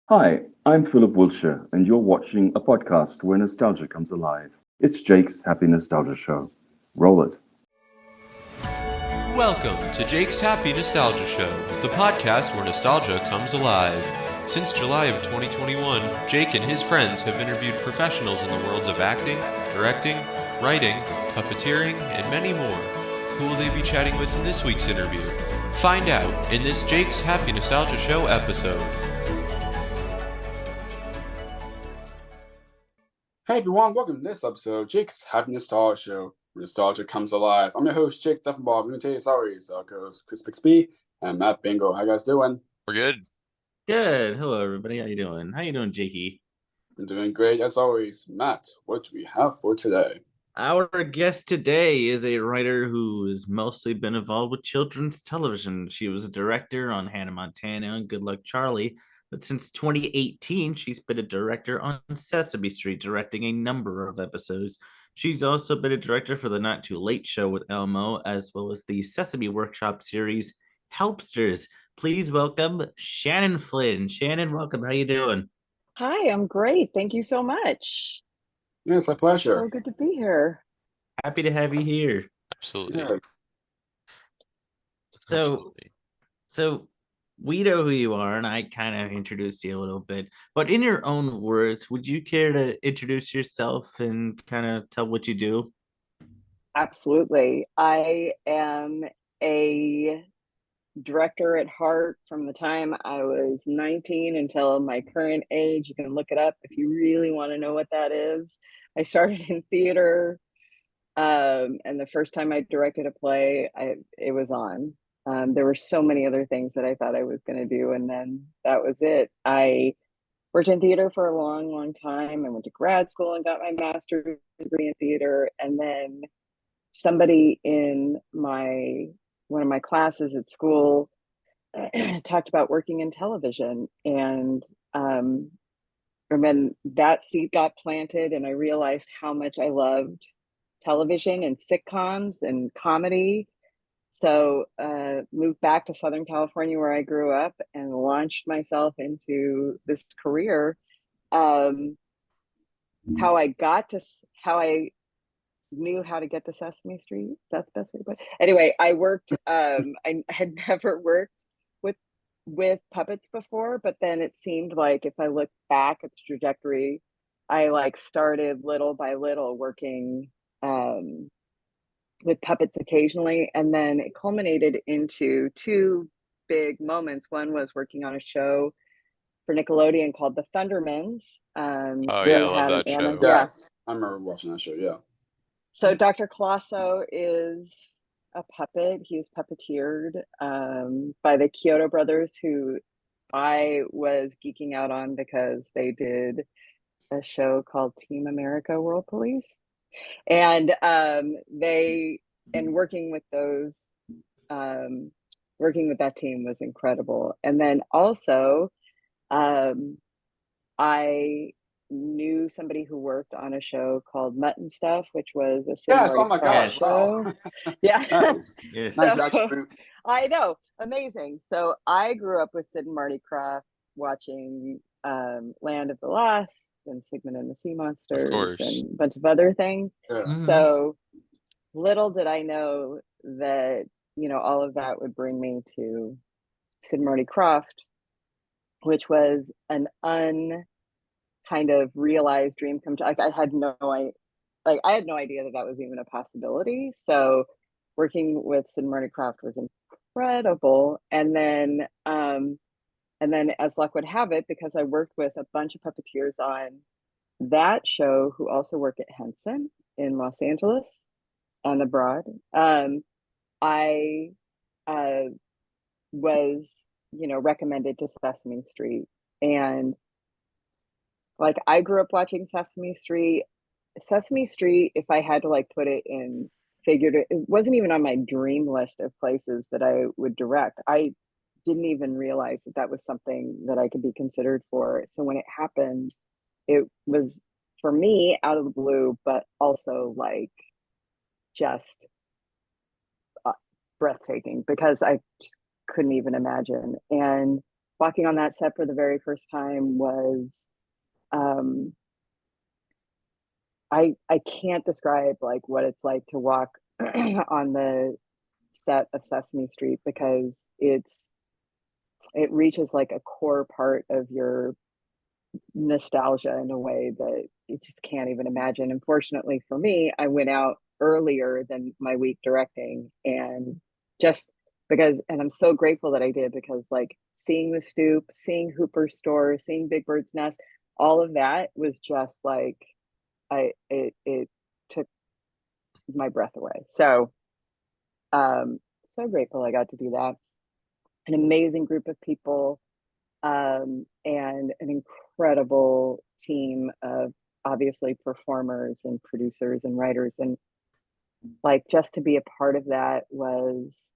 Hi, I'm Philip Wilshire, and you're watching a podcast where nostalgia comes alive. It's Jake's Happy Nostalgia Show. Roll it. Welcome to Jake's Happy Nostalgia Show, the podcast where nostalgia comes alive. Since July of 2021, Jake and his friends have interviewed professionals in the worlds of acting, directing, writing, puppeteering, and many more. Who will they be chatting with in this week's interview? Find out in this Jake's Happy Nostalgia Show episode. Hey everyone, welcome to this episode of Jake's Happy Nostalgia Show, where nostalgia comes alive. I'm your host, Jake Deffinbaugh. I'm going to tell you stories. I'll co-host Chris Bixby and Matt Bingel. How you guys doing? We're good. Good. Hello, everybody. How you doing? How you doing, Jakey? I'm doing great as always. Matt, what do we have for today? Our guest today is a writer who has mostly been involved with children's television. She was a director on Hannah Montana and Good Luck Charlie, but since 2018, she's been a director on Sesame Street, directing a number of episodes. She's also been a director for the Not Too Late Show with Elmo, as well as the Sesame Workshop series Helpsters. Please welcome Shannon Flynn. Shannon, welcome. How you doing? Hi, I'm great. Thank you so much. Yes, a pleasure. So good to be here. Happy to have you here. Absolutely. Yeah. So we know who you are, and I kind of introduced you a little bit. But in your own words, would you care to introduce yourself and kind of tell what you do? Absolutely. I am a director at heart from the time I was 19 until my current age. You can look it up if you really want to know what that is. I started in theater, and the first time I directed a play, it was on. There were so many other things that I thought I was going to do, and then that was it. I worked in theater for a long, long time. I went to grad school and got my master's degree in theater, and then somebody in one of my classes at school talked about working in television, and then that seed got planted, and I realized how much I loved television and sitcoms and comedy. So moved back to Southern California where I grew up and launched myself into this career. How I knew how to get to Sesame Street. Is that the best way to put it? Anyway, I worked, I had never worked with puppets before, but then it seemed like if I look back at the trajectory, I started little by little working with puppets occasionally, and then it culminated into two big moments. One was working on a show for Nickelodeon called the Thundermans. Oh, yeah, I love that show. Yes, I remember watching that show, yeah. So Dr. Colosso is a puppet. He's puppeteered by the Kyoto brothers, who I was geeking out on because they did a show called Team America World Police. And working with that team was incredible. And then also I knew somebody who worked on a show called Mutt and Stuff, which was a Yes, oh Marty my Krofft gosh, wow. show. Yeah. Nice. Yes. Nice So, attribute. I know, amazing. So I grew up with Sid and Marty Krofft watching Land of the Lost and Sigmund and the Sea Monsters course. and a bunch of other things. Yeah. Mhm. So little did I know that, all of that would bring me to Sid and Marty Krofft, which was an kind of realized dream come true. I had no idea that that was even a possibility. So working with Sid and Marty Krofft was incredible. And then as luck would have it, because I worked with a bunch of puppeteers on that show who also work at Henson in Los Angeles and abroad, I was, recommended to Sesame Street. And I grew up watching Sesame Street. Sesame Street, if I had to put it in figured, it wasn't even on my dream list of places that I would direct. I didn't even realize that that was something that I could be considered for. So when it happened, it was for me out of the blue, but also just breathtaking, because I just couldn't even imagine. And walking on that set for the very first time was, um, I can't describe like what it's like to walk on the set of Sesame Street, because it reaches like a core part of your nostalgia in a way that you just can't even imagine. Unfortunately for me, I went out earlier than my week directing, and just because, and I'm so grateful that I did, because like seeing the stoop, seeing Hooper's store, seeing Big Bird's Nest, all of that was just like, it took my breath away. So so grateful I got to do that. An amazing group of people, and an incredible team of obviously performers and producers and writers, and like just to be a part of that was,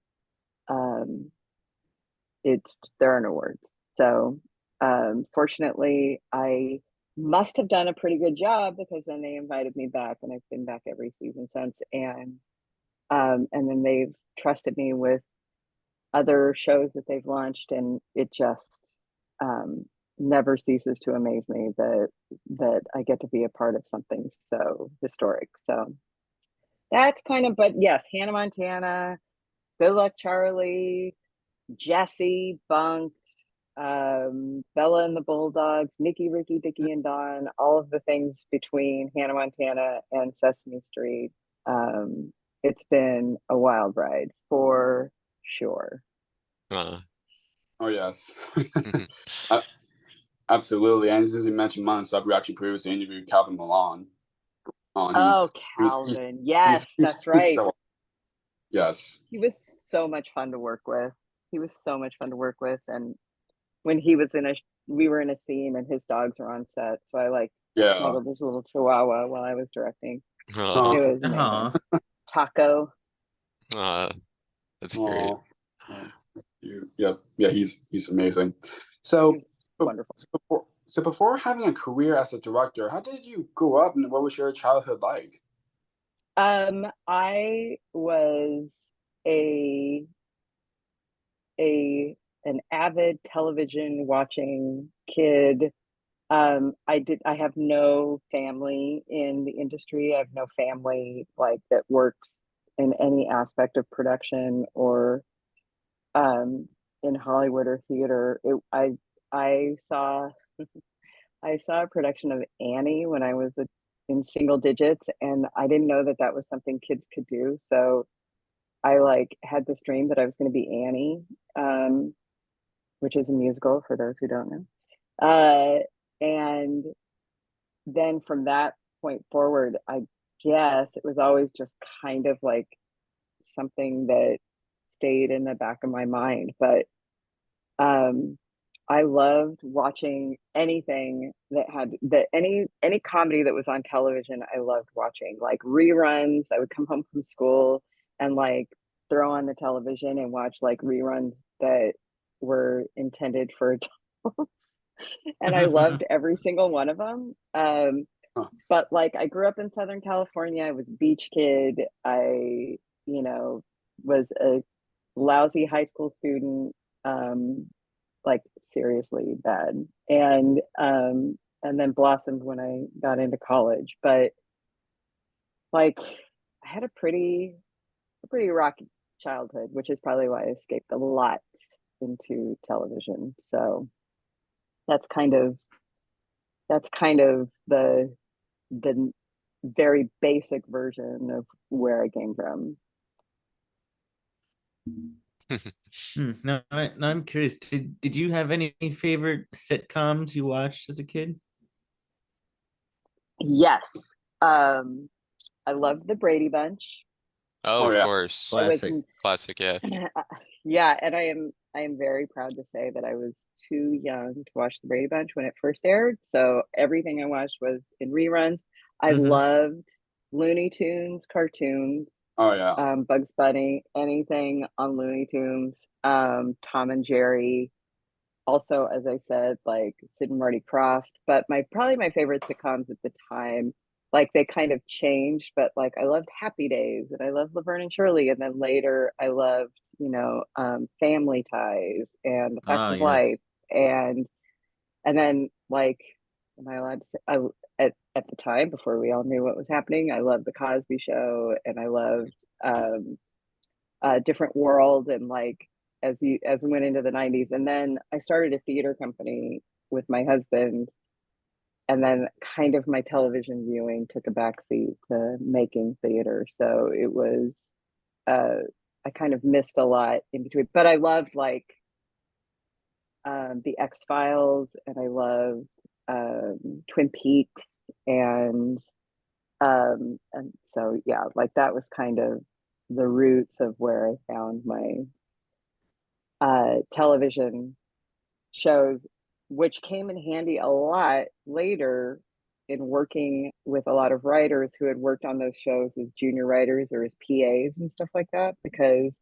there are no words. So fortunately I must have done a pretty good job, because then they invited me back, and I've been back every season since. And then they've trusted me with other shows that they've launched, and it just never ceases to amaze me that I get to be a part of something so historic. So that's kind of, but yes, Hannah Montana, Good Luck Charlie, Jessie, Bunked, Bella and the Bulldogs, Nikki, Ricky, Dickie, and Dawn, all of the things between Hannah Montana and Sesame Street. It's been a wild ride for sure. Oh yes. Uh, Absolutely. And since you mentioned Mon stuff, we actually previously interviewed Calvin Milan on Calvin. Yes, that's right. Yes. He was so much fun to work with. And when he was we were in a scene and his dogs were on set. So I like snuggled his little chihuahua while I was directing. It was amazing. Taco. That's great. Yeah, he's amazing. So wonderful. So before having a career as a director, how did you grow up, and what was your childhood like? I was an avid television watching kid. I have no family in the industry. I have no family like that works in any aspect of production or in Hollywood or theater. I saw a production of Annie when I was in single digits, and I didn't know that was something kids could do. So I like had this dream that I was going to be Annie, which is a musical for those who don't know. And then from that point forward, I guess it was always just kind of like something that stayed in the back of my mind. But I loved watching anything any comedy that was on television. I loved watching like reruns. I would come home from school and like throw on the television and watch like reruns that were intended for adults. And I loved every single one of them. But like I grew up in Southern California. I was a beach kid. I, was a lousy high school student, like seriously bad. And then blossomed when I got into college. But like I had a pretty rocky childhood, which is probably why I escaped a lot into television. So that's kind of the very basic version of where I came from. No, I'm curious. Did you have any favorite sitcoms you watched as a kid? Yes. I loved the Brady Bunch. Of course. Classic, yeah. Yeah, and I am very proud to say that I was too young to watch the Brady Bunch when it first aired. So everything I watched was in reruns. I loved Looney Tunes cartoons. Oh yeah. Bugs Bunny, anything on Looney Tunes, Tom and Jerry. Also, as I said, like Sid and Marty Krofft. But probably my favorite sitcoms at the time, like they kind of changed, but like I loved Happy Days and I loved Laverne and Shirley, and then later I loved Family Ties and The Facts of Life And then, like, am I allowed to say, at the time, before we all knew what was happening, I loved The Cosby Show, and I loved Different World, and like as we went into the 90s. And then I started a theater company with my husband, and then kind of my television viewing took a backseat to making theater. So it was I kind of missed a lot in between, but I loved like the X-Files, and I loved Twin Peaks, and so yeah, like that was kind of the roots of where I found my television shows, which came in handy a lot later in working with a lot of writers who had worked on those shows as junior writers or as PAs and stuff like that. Because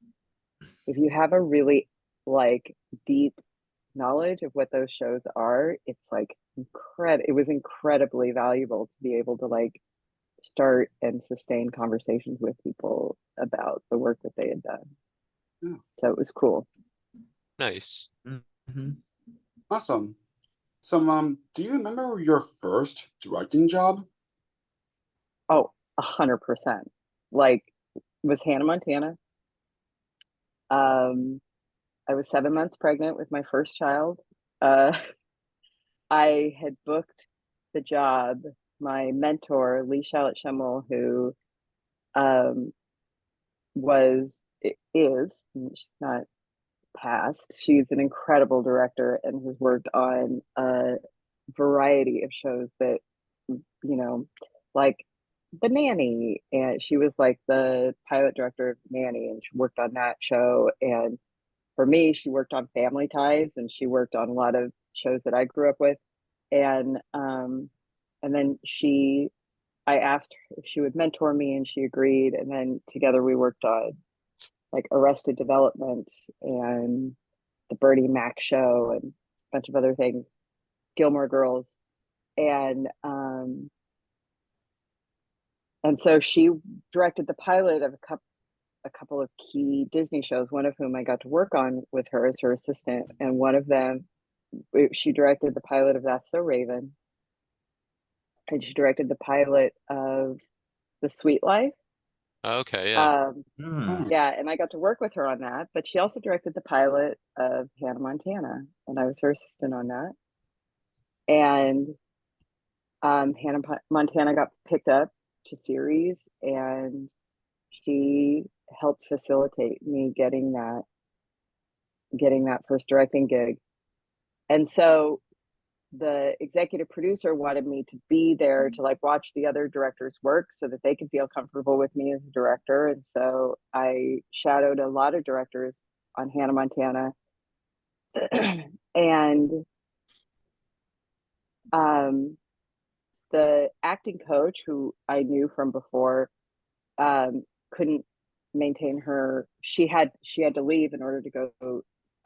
if you have a really like deep knowledge of what those shows are, it's like it was incredibly valuable to be able to like start and sustain conversations with people about the work that they had done. Yeah. So it was cool. Nice. Mm-hmm. Awesome. So, do you remember your first directing job? Oh, 100%. Like, was Hannah Montana. I was 7 months pregnant with my first child. I had booked the job. My mentor, Lee Charlotte Schemmel, who is, she's not past, she's an incredible director and has worked on a variety of shows that, like The Nanny, and she was like the pilot director of Nanny, and she worked on that show. And for me, she worked on Family Ties, and she worked on a lot of shows that I grew up with. And then I asked her if she would mentor me, and she agreed. And then together we worked on like Arrested Development and the Bernie Mac show and a bunch of other things, Gilmore Girls. And so she directed the pilot of a couple of key Disney shows, one of whom I got to work on with her as her assistant. And one of them, she directed the pilot of That's So Raven. And she directed the pilot of The Sweet Life. Okay, yeah. Yeah, and I got to work with her on that. But she also directed the pilot of Hannah Montana, and I was her assistant on that. And Hannah Montana got picked up to series, and she helped facilitate me getting that first directing gig. And so the executive producer wanted me to be there to like watch the other directors work so that they could feel comfortable with me as a director. And so I shadowed a lot of directors on Hannah Montana. And the acting coach, who I knew from before, couldn't maintain her. She had to leave in order to go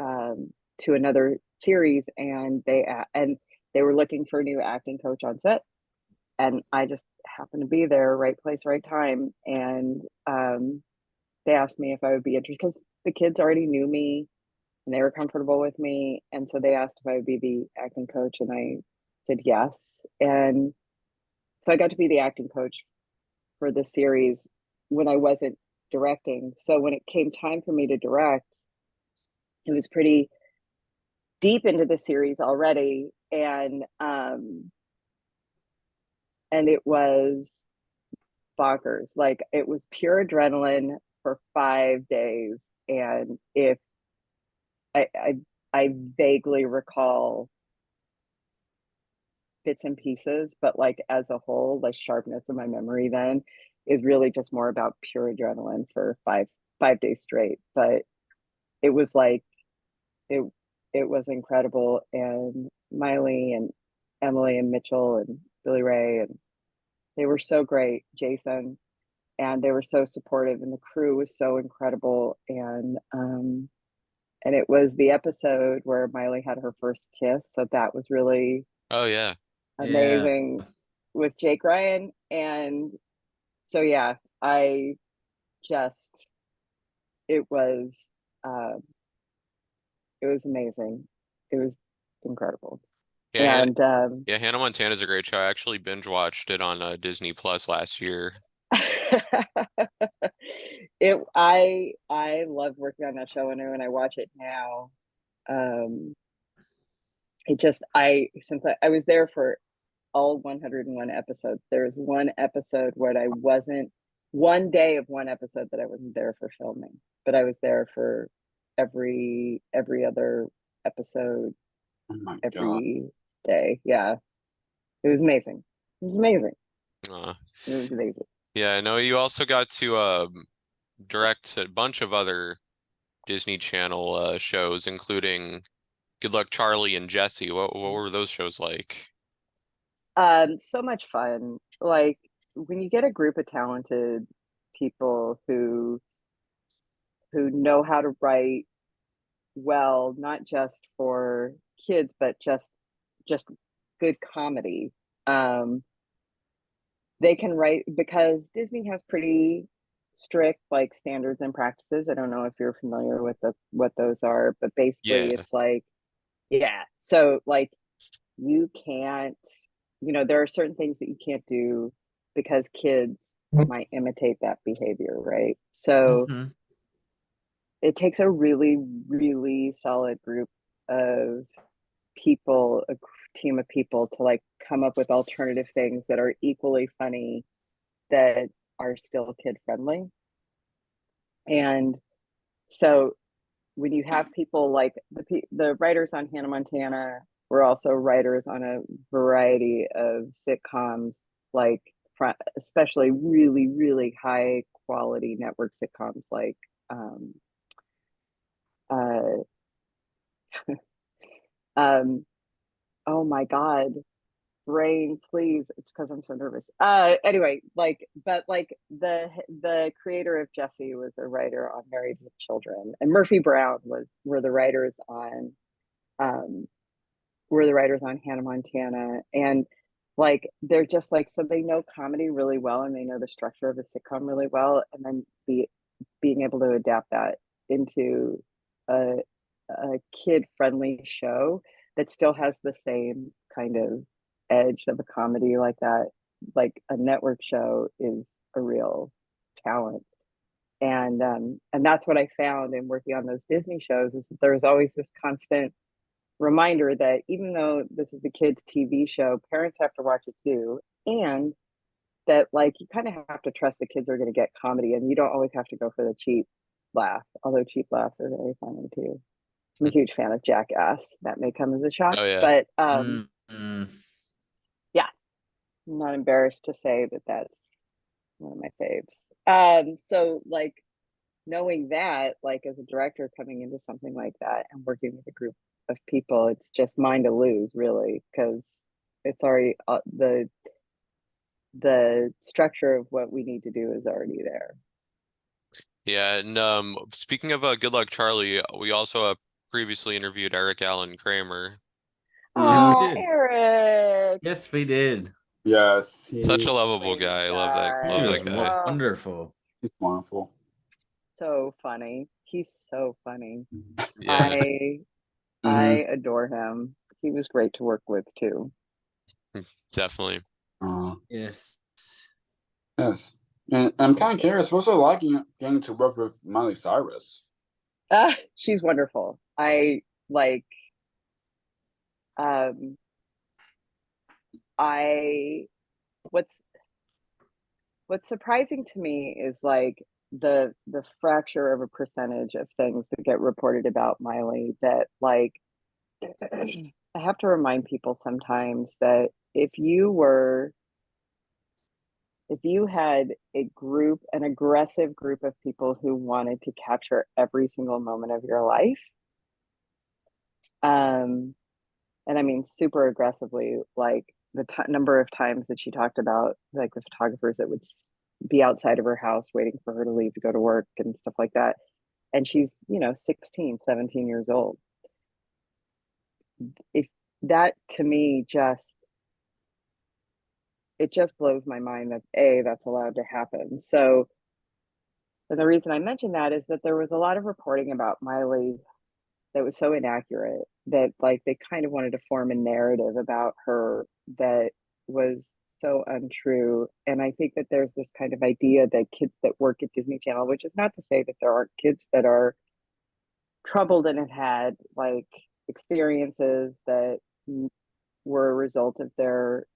to another series, and they were looking for a new acting coach on set, and I just happened to be there, right place, right time. And they asked me if I would be interested, because the kids already knew me and they were comfortable with me, and so they asked if I would be the acting coach, and I said yes. And so I got to be the acting coach for the series when I wasn't directing. So when it came time for me to direct, it was pretty deep into the series already, and it was bonkers. Like, it was pure adrenaline for 5 days. And if I vaguely recall bits and pieces, but like as a whole, the sharpness of my memory then is really just more about pure adrenaline for five days straight. But it was like it was incredible. And Miley and Emily and Mitchell and Billy Ray, and they were so great, Jason, and they were so supportive, and the crew was so incredible. And it was the episode where Miley had her first kiss, so that was really Oh, yeah. amazing with Jake Ryan. And so yeah, I just it was amazing. It was incredible. Yeah, And yeah, Hannah Montana's a great show. I actually binge watched it on Disney Plus last year. I love working on that show, and when I watch it now, it just since I was there for all 101 episodes. There was one episode where I wasn't one day of one episode that I wasn't there for filming, but I was there for every other episode, Oh my God. every day. Yeah, it was amazing. It was amazing. Uh, It was amazing. yeah, I know you also got to direct a bunch of other Disney Channel shows, including Good Luck Charlie and Jessie. What were those shows like? So much fun. Like when you get a group of talented people who know how to write well, not just for kids, but just good comedy. They can write, because Disney has pretty strict like standards and practices. I don't know if you're familiar with what those are, but basically Yeah. it's like, yeah. So like you can't, there are certain things that you can't do because kids might imitate that behavior, right? So Mhm. it takes a really, really solid group of people, a team of people, to like come up with alternative things that are equally funny, that are still kid friendly. And so when you have people like the writers on Hannah Montana were also writers on a variety of sitcoms, like especially really, really high quality network sitcoms like uh oh my God, brain, please. It's because I'm so nervous. Anyway, but the creator of Jessie was a writer on Married with Children, and Murphy Brown were the writers on Hannah Montana. And like they're just like, so they know comedy really well, and they know the structure of a sitcom really well, and then being able to adapt that into a kid friendly show that still has the same kind of edge of a comedy like that, like a network show, is a real talent. And that's what I found in working on those Disney shows, is that there's always this constant reminder that even though this is a kids TV show, parents have to watch it too. And that like you kind of have to trust the kids are going to get comedy, and you don't always have to go for the cheap laugh, although cheap laughs are very funny too. I'm a huge fan of Jackass. That may come as a shock, Oh yeah. but Mm-hmm. yeah, I'm not embarrassed to say that that's one of my faves. So like knowing that, like as a director coming into something like that and working with a group of people, it's just mine to lose, really, because it's already the structure of what we need to do is already there. Yeah, and speaking of Good Luck Charlie, we also previously interviewed Eric Allen Kramer. Oh, did. Eric. Yes, we did. Yes, Such a lovable Sweet guy. I love that. guy. He Love was that guy. Oh, wonderful. he's wonderful. so funny. He's so funny. Yeah, I adore him. He was great to work with too. definitely. Yes. Yes. And I'm kind of curious, what's it like getting to work with Miley Cyrus? She's wonderful. I like I what's surprising to me is like the fracture of a percentage of things that get reported about Miley, that like I have to remind people sometimes that if you had an aggressive group of people who wanted to capture every single moment of your life, and I mean super aggressively, like the number of times that she talked about like the photographers that would be outside of her house waiting for her to leave to go to work and stuff like that. And she's, 16, 17 years old. If that, to me, it just blows my mind that that's allowed to happen. So, and the reason I mention that is that there was a lot of reporting about Miley that was so inaccurate that like they kind of wanted to form a narrative about her that was so untrue. And I think that there's this kind of idea that kids that work at Disney Channel, which is not to say that there aren't kids that are troubled and have had like experiences that were a result of their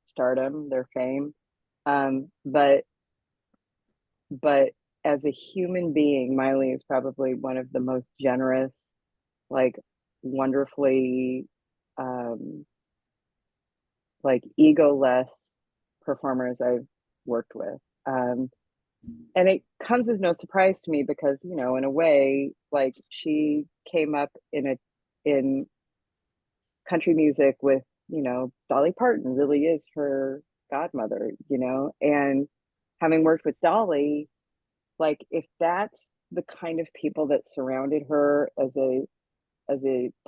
stardom, their fame. But as a human being, Miley is probably one of the most generous, like wonderfully like egoless performers I've worked with. And it comes as no surprise to me because, you know, in a way, like she came up in country music with, you know, Dolly Parton really is her godmother, you know, and having worked with Dolly, like if that's the kind of people that surrounded her as a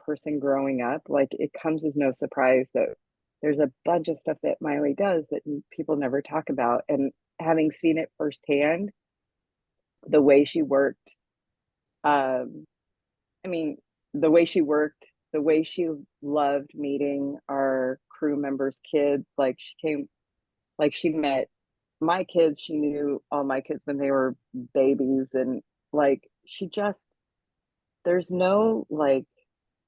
person growing up, like it comes as no surprise that there's a bunch of stuff that Miley does that people never talk about. And having seen it firsthand, the way she worked, I mean, the way she worked, the way she loved meeting our crew members' kids, like she met my kids, she knew all my kids when they were babies, and like there's no like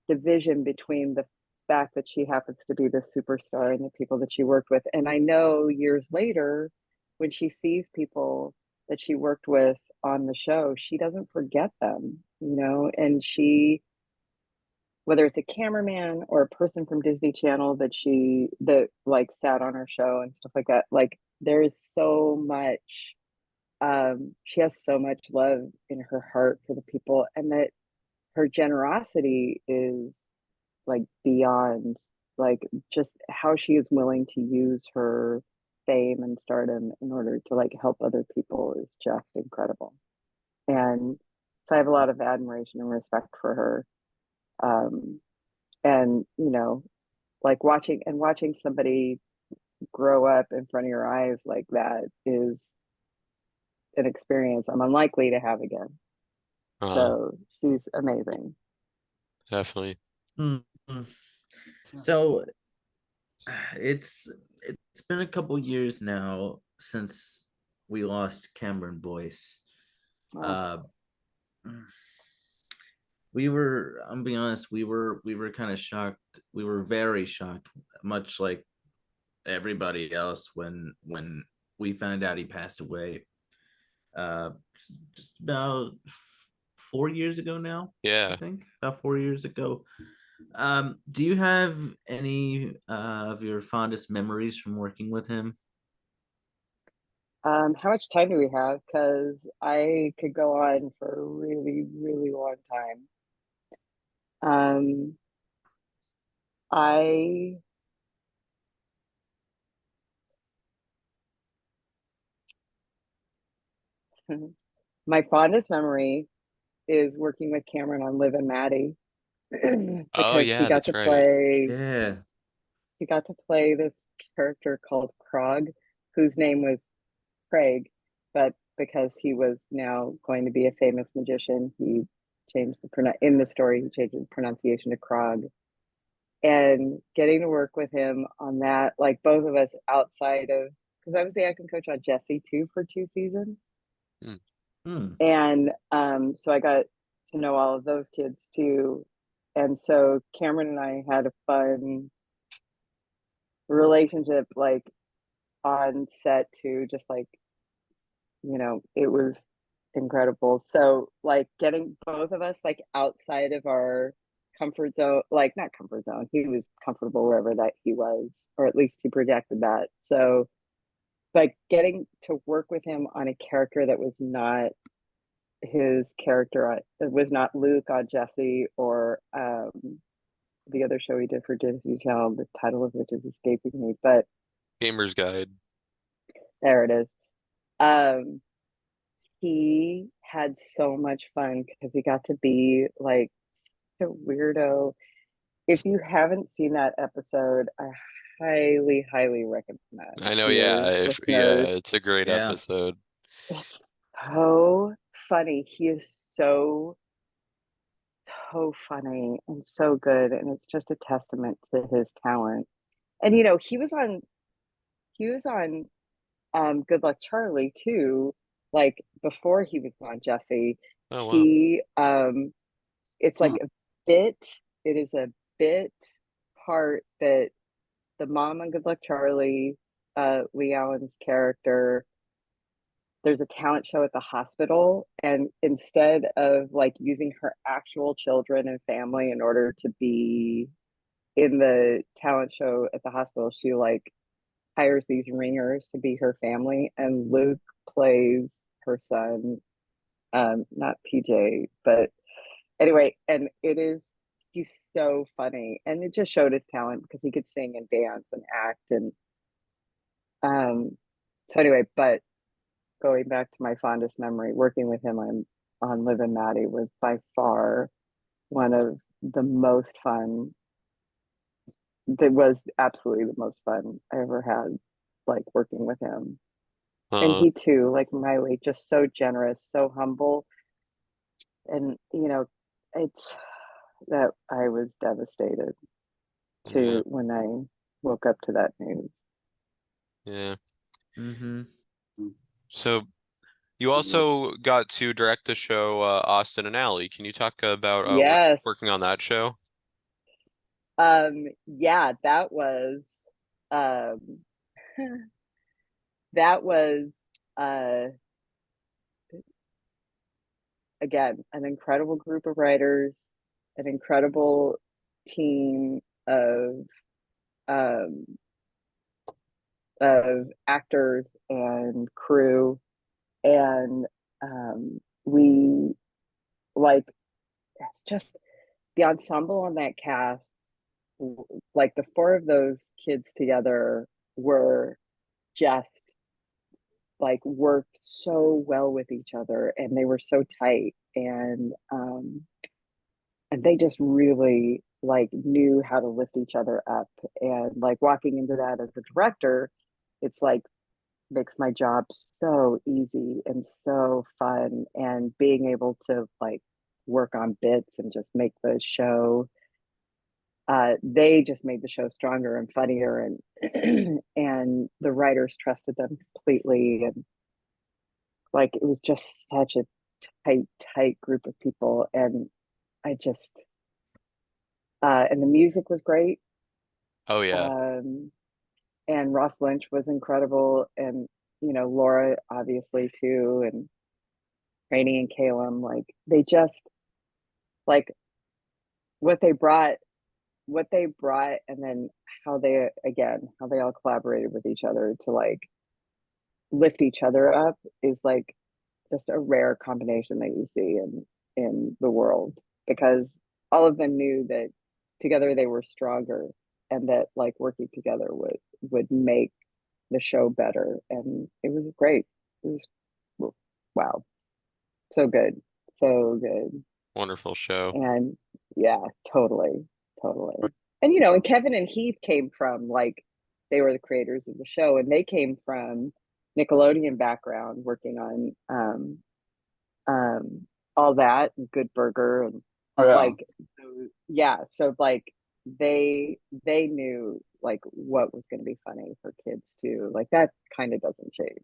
division between the fact that she happens to be the superstar and the people that she worked with. And I know years later, when she sees people that she worked with on the show, she doesn't forget them, you know, and whether it's a cameraman or a person from Disney Channel that like sat on her show and stuff like that, like there's so much, she has so much love in her heart for the people, and that her generosity is like beyond, like just how she is willing to use her fame and stardom in order to like help other people is just incredible. And so I have a lot of admiration and respect for her. And you know, like watching somebody grow up in front of your eyes like that is an experience I'm unlikely to have again. So she's amazing. Definitely. Mm-hmm. So it's been a couple years now since we lost Cameron Boyce. Oh. I'm being honest, we were kind of shocked. We were very shocked, much like everybody else when we found out he passed away. Just about 4 years ago now. Yeah. I think about 4 years ago. Do you have any of your fondest memories from working with him? How much time do we have? Because I could go on for a really, really long time. I my fondest memory is working with Cameron on Liv and Maddie Oh because yeah, that's right. Yeah. he got to play this character called Krog, whose name was Craig, but because he was now going to be a famous magician, he changed in the story he changed the pronunciation to Krog. And getting to work with him on that, like both of us outside of, because I was the acting coach on Jessie too for 2 seasons. And so I got to know all of those kids too. And so Cameron and I had a fun relationship, like on set too, just like, you know, it was incredible. So like getting both of us like outside of our comfort zone, like not comfort zone, he was comfortable wherever that he was, or at least he projected that. So like getting to work with him on a character that was not his character, it was not Luke on Jessie or the other show he did for Disney Channel, the title of which is escaping me, but Gamer's Guide. there it is. He had so much fun because he got to be like such a weirdo. If you haven't seen that episode, I highly, highly recommend I know, your yeah. listeners. It's a great episode. It's so funny. He is so so funny and so good, and it's just a testament to his talent. And he was on Good Luck Charlie too, like before he was on Jessie. Oh wow. He it's like Hmm. a bit, it is a bit part that the mom on Good Luck Charlie, Lee Allen's character, there's a talent show at the hospital, and instead of like using her actual children and family in order to be in the talent show at the hospital, she like hires these ringers to be her family, and Luke plays her son, not PJ, but anyway, and he's so funny, and it just showed his talent because he could sing and dance and act. And so anyway, but going back to my fondest memory, working with him on Liv and Maddie was by far one of the most fun. That was absolutely the most fun I ever had, like working with him. And he too, like Miley, just so generous, so humble. And it's that I was devastated Yeah. when I woke up to that news. Yeah. Mm-hmm. So you also got to direct the show Austin and Ally. Can you talk about Yes. working on that show? Yeah, that was um that was again an incredible group of writers, an incredible team um of actors and crew. And we like, it's just the ensemble on that cast, like the four of those kids together were just like worked so well with each other, and they were so tight, and they just really like knew how to lift each other up. And like walking into that as a director, it's like makes my job so easy and so fun, and being able to like work on bits and just make the show, they just made the show stronger and funnier, and and the writers trusted them completely. And like it was just such a tight group of people. And I just and the music was great. Oh yeah. And Ross Lynch was incredible, and Laura obviously too, and Rainey and Calum, like they just like what they brought, and then how they all collaborated with each other to like lift each other up is like just a rare combination that you see in the world, because all of them knew that together they were stronger, and that like working together would make the show better. And it was great. It was, wow, so good, so good. Wonderful show. And yeah, totally, totally. And and Kevin and Heath came from like, they were the creators of the show, and they came from Nickelodeon background, working on all that, and Good Burger, and Oh yeah. like yeah, so like they knew like what was going to be funny for kids too. Like that kind of doesn't change.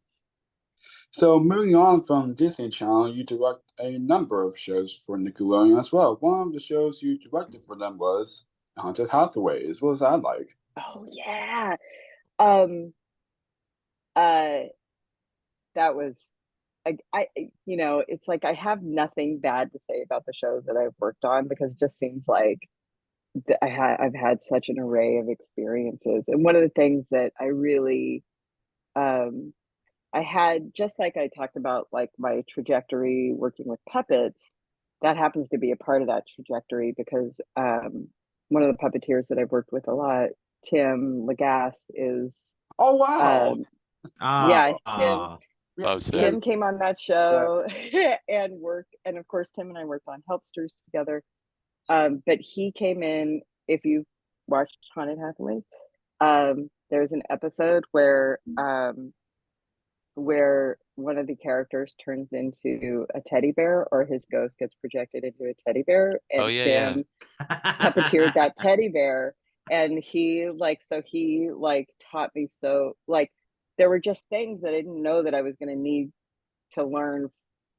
So moving on from Disney Channel, you direct a number of shows for Nickelodeon as well. One of the shows you directed for them was Haunted Hathaways. What was that like? Oh yeah. Um uh that was I it's like I have nothing bad to say about the shows that I've worked on, because it just seems like I've had such an array of experiences. And one of the things that I really I had, just like I talked about like my trajectory working with puppets, that happens to be a part of that trajectory, because one of the puppeteers that I've worked with a lot, Tim Lagasse, is Oh wow! yeah, Love Yeah, Tim. Tim came on that show and worked, and of course Tim and I worked on Helpsters together. But he came in, if you watched Haunted Hathaways, there's an episode where where one of the characters turns into a teddy bear, or his ghost gets projected into a teddy bear, and Oh yeah, Tim puppeteered that teddy bear. And he taught me, so like there were just things that I didn't know that I was going to need to learn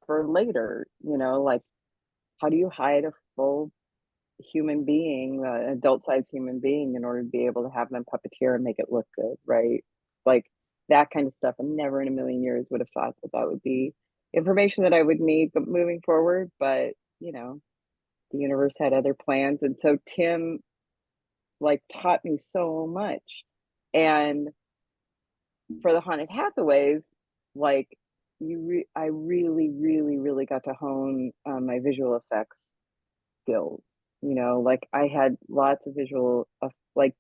for later, like how do you hide a full human being, an adult-sized human being, in order to be able to have them puppeteer and make it look good, right? Like that kind of stuff. I never in a million years would have thought that would be information that I would need moving forward. But the universe had other plans, and so Tim taught me so much. And for the Haunted Hathaways, I really, really, really got to hone my visual effects skills. I had lots of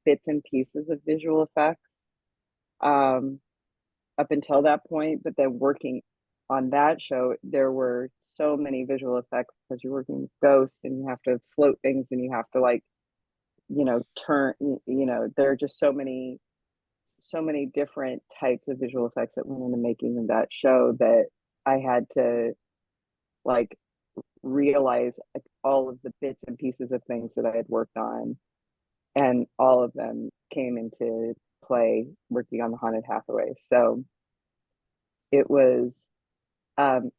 bits and pieces of visual effects up until that point, but then working on that show, there were so many visual effects because you're working with ghosts and you have to float things and you have to turn, there are just so many different types of visual effects that went into making of that show that I had to realize all of the bits and pieces of things that I had worked on, and all of them came into play working on the Haunted Hathaway. So it was an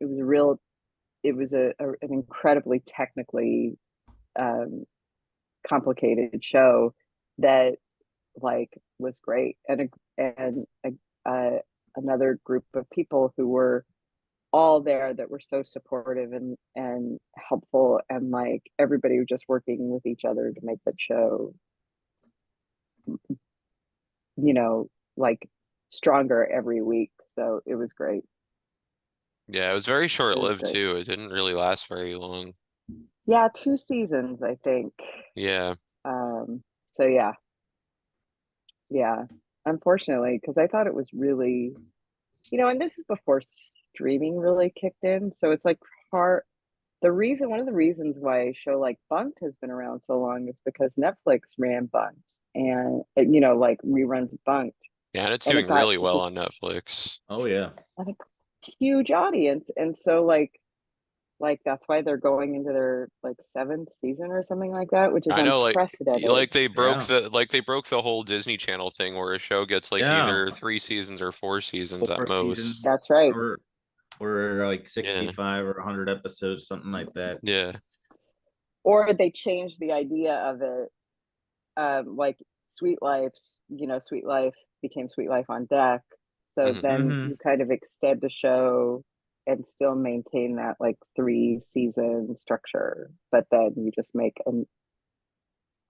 incredibly technically complicated show that was great, and another group of people who were all there that were so supportive and helpful, and everybody was just working with each other to make that show stronger every week. So it was great. Yeah, it was very short-lived too. It didn't really last very long. Yeah, 2 seasons, I think. Yeah. So yeah, unfortunately, because I thought it was really, and this is before streaming really kicked in, so it's one of the reasons why a show like Bunked has been around so long is because Netflix ran Bunked, and reruns Bunked. Yeah, and it's doing really well on Netflix. Oh yeah, a huge audience, and so that's why they're going into their 7th season or something like that, which is unprecedented. They broke the whole Disney Channel thing where a show gets either 3 seasons or 4 seasons at most. Seasons. That's right. Or 65 or 100 episodes, something like that. Yeah. Or they changed the idea of it. Sweet Life became Sweet Life on Deck. So then you kind of extend the show and still maintain that 3-season structure, but then you just make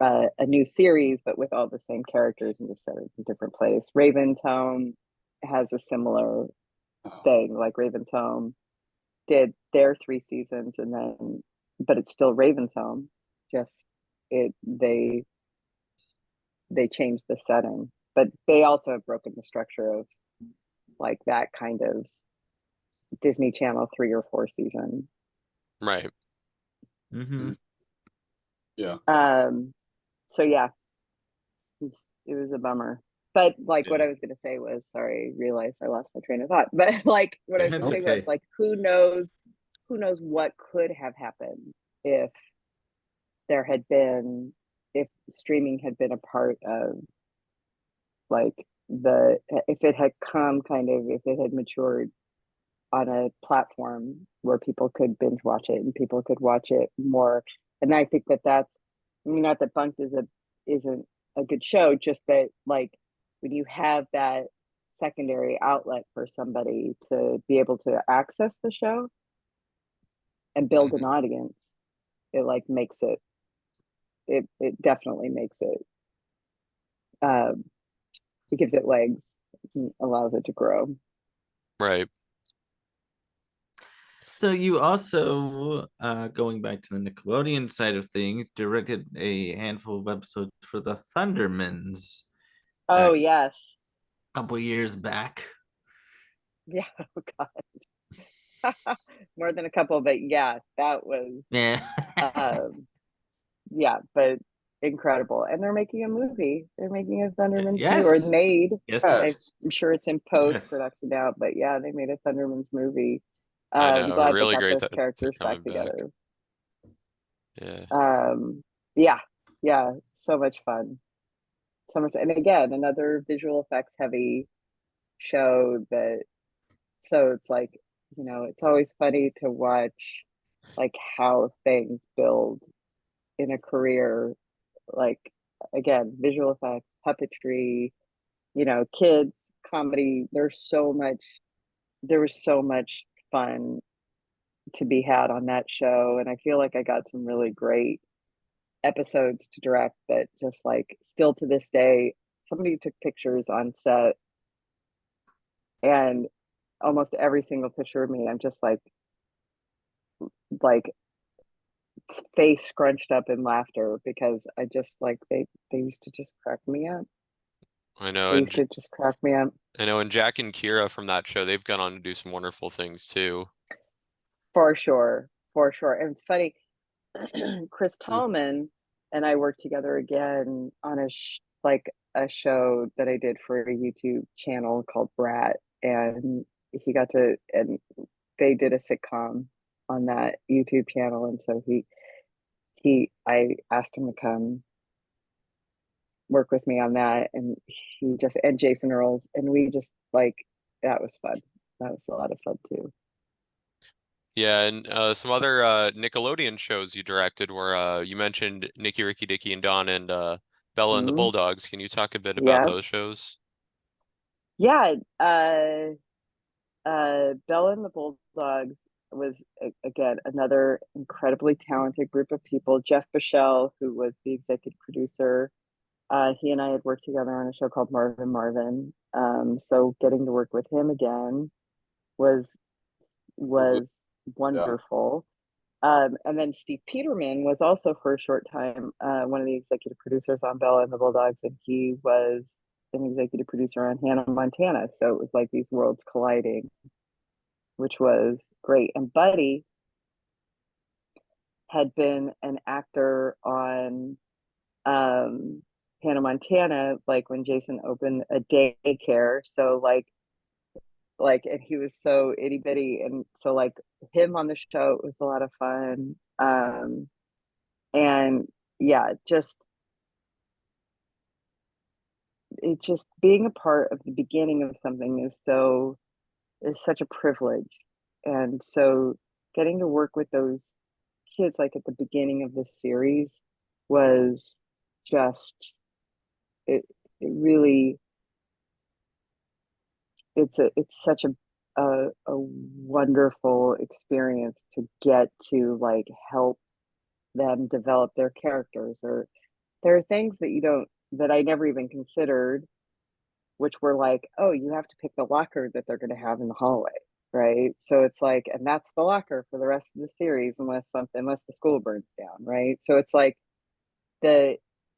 a new series, but with all the same characters and just set it in a different place. Raven's Home has a similar thing. Raven's Home did their 3 seasons, and then, but it's still Raven's Home. They changed the setting, but they also have broken the structure of that kind of Disney Channel 3 or 4 season. Right. Yeah. So yeah, it was a bummer. But what I was going to say was, sorry, I realized I lost my train of thought. But what I was going to say was who knows what could have happened if streaming had been a part of if it had matured on a platform where people could binge watch it and people could watch it more. And I think not that Bunked isn't a good show, just that when you have that secondary outlet for somebody to be able to access the show and build an audience, it makes it definitely makes it it gives it legs and allows it to grow. Right. So you also, going back to the Nickelodeon side of things, directed a handful of episodes for the Thundermans. Oh, yes. A couple years back. Yeah, oh God. More than a couple, but yeah, that was... Yeah. yeah, but incredible. And they're making a movie. They're making a Thundermans movie, or Yes. made. Yes. Yes. I'm sure it's in post production now, but yeah, they made a Thundermans movie. I I'm know, glad they really got great those that they're characters coming back back. together. Yeah. Yeah, yeah, so much fun. So much, and again, another visual effects heavy show that, so it's like, it's always funny to watch like how things build in a career, like, again, visual effects, puppetry, kids, comedy. There was so much fun to be had on that show. And I feel like I got some really great episodes to direct that just like still to this day, somebody took pictures on set, and almost every single picture of me, I'm just like face scrunched up in laughter, because I just like, they used to just crack me up. I know, They used to just crack me up. and Jack and Kira from that show, they've gone on to do some wonderful things too. For sure, for sure. And it's funny, Chris Tallman and I worked together again on a show that I did for a YouTube channel called Brat, and and they did a sitcom on that YouTube channel, and so I asked him to come work with me on that, and and Jason Earls, and we just like, that was fun. That was a lot of fun too. Yeah, and some other Nickelodeon shows you directed were you mentioned Nicky, Ricky, Dicky, and Don, and Bella and the Mm-hmm. Bulldogs. Can you talk a bit about Yeah. those shows? Yeah. Bella and the Bulldogs was, again, another incredibly talented group of people. Jeff Bichelle, who was the executive producer, he and I had worked together on a show called Marvin Marvin. So getting to work with him again was wonderful. And then Steve Peterman was also, for a short time, one of the executive producers on Bella and the Bulldogs, and he was an executive producer on Hannah Montana. So it was like these worlds colliding, which was great. And Buddy had been an actor on Hannah Montana, like when Jason opened a daycare. So and he was so itty bitty, and so like him on the show, it was a lot of fun. And yeah, just being a part of the beginning of something is such a privilege. And so getting to work with those kids like at the beginning of the series was just, it really, it's such a wonderful experience to get to like help them develop their characters. Or there are things that I never even considered, which were like, oh, you have to pick the locker that they're going to have in the hallway, right? So it's like, and that's the locker for the rest of the series, unless the school burns down, right? So it's like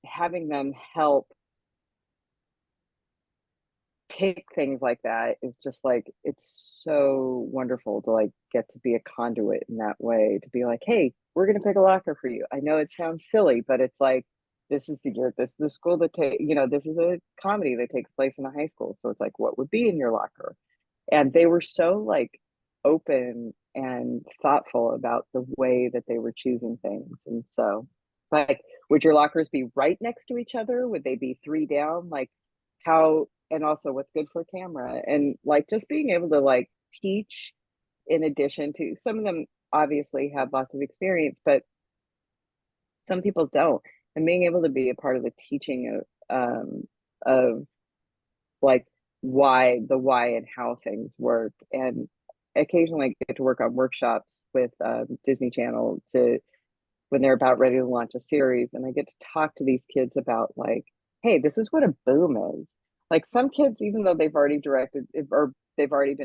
having them help pick things like that is just like, it's so wonderful to like get to be a conduit in that way, to be like, hey, we're going to pick a locker for you. I know it sounds silly, but it's like, this is the school that this is a comedy that takes place in a high school, so it's like, what would be in your locker? And they were so like open and thoughtful about the way that they were choosing things. And so it's like, would your lockers be right next to each other? Would they be three down? Like, how, and also what's good for camera, and like just being able to like teach, in addition to, some of them obviously have lots of experience, but some people don't. And being able to be a part of the teaching of like why and how things work. And occasionally I get to work on workshops with Disney Channel when they're about ready to launch a series, and I get to talk to these kids about like, hey, this is what a boom is. Like, some kids, even though they've already been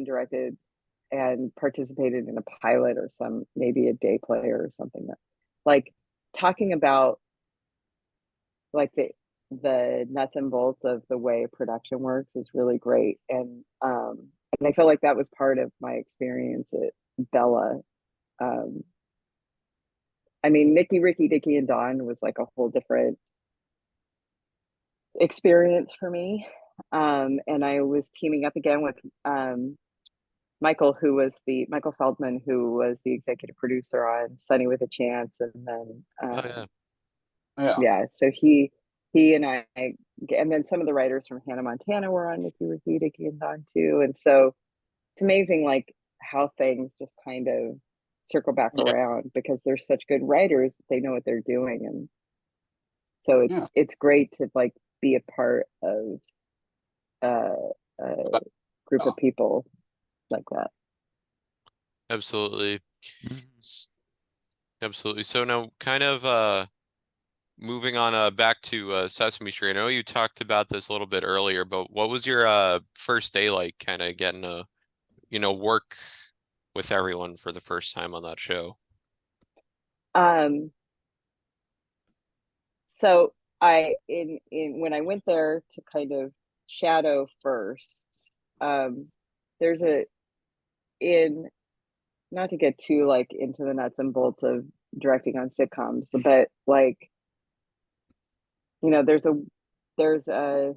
directed and participated in a pilot or maybe a day play or something, that like talking about like the nuts and bolts of the way production works is really great. And I feel like that was part of my experience at Bella. I mean, Nicky, Ricky, Dicky, and Don was like a whole different experience for me. And I was teaming up again with Michael Feldman, who was the executive producer on Sunny with a Chance, and then Oh Yeah. yeah, so he and I, and then some of the writers from Hannah Montana were on. Nikki Rahita came on too, and so it's amazing, like how things just kind of circle back yeah. around because they're such good writers. They know what they're doing, and so Yeah. it's great to like be a part of a group of people like that. Absolutely. Absolutely. So now kind of moving on back to Sesame Street. I know you talked about this a little bit earlier, but what was your first day like kind of getting to, work with everyone for the first time on that show? So in when I went there to kind of shadow first, there's in not to get too like into the nuts and bolts of directing on sitcoms, but like, there's a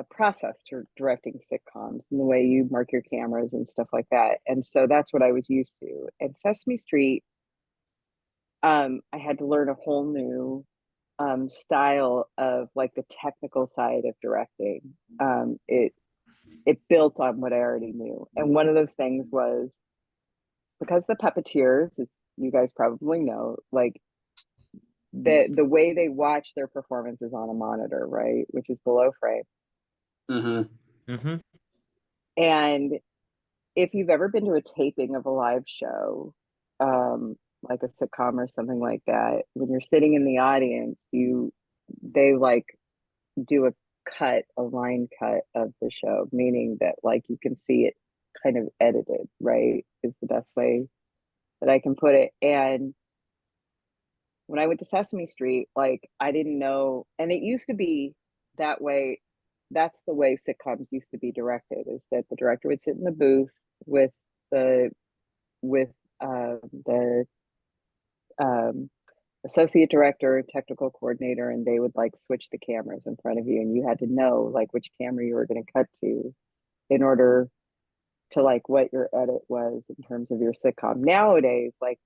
process to directing sitcoms and the way you mark your cameras and stuff like that. And so that's what I was used to. And Sesame Street, I had to learn a whole new style of like the technical side of directing. It built on what I already knew. And one of those things was because the puppeteers, as you guys probably know, like the way they watch their performances on a monitor, right, which is below frame. And if you've ever been to a taping of a live show, like a sitcom or something like that, when you're sitting in the audience, they like do a line cut of the show, meaning that like you can see it kind of edited, right? Is the best way that I can put it. And when I went to Sesame Street, like I didn't know, and it used to be that way. That's the way sitcoms used to be directed, is that the director would sit in the booth with the with the associate director, technical coordinator, and they would like switch the cameras in front of you, and you had to know like which camera you were going to cut to in order to like what your edit was in terms of your sitcom. Nowadays, like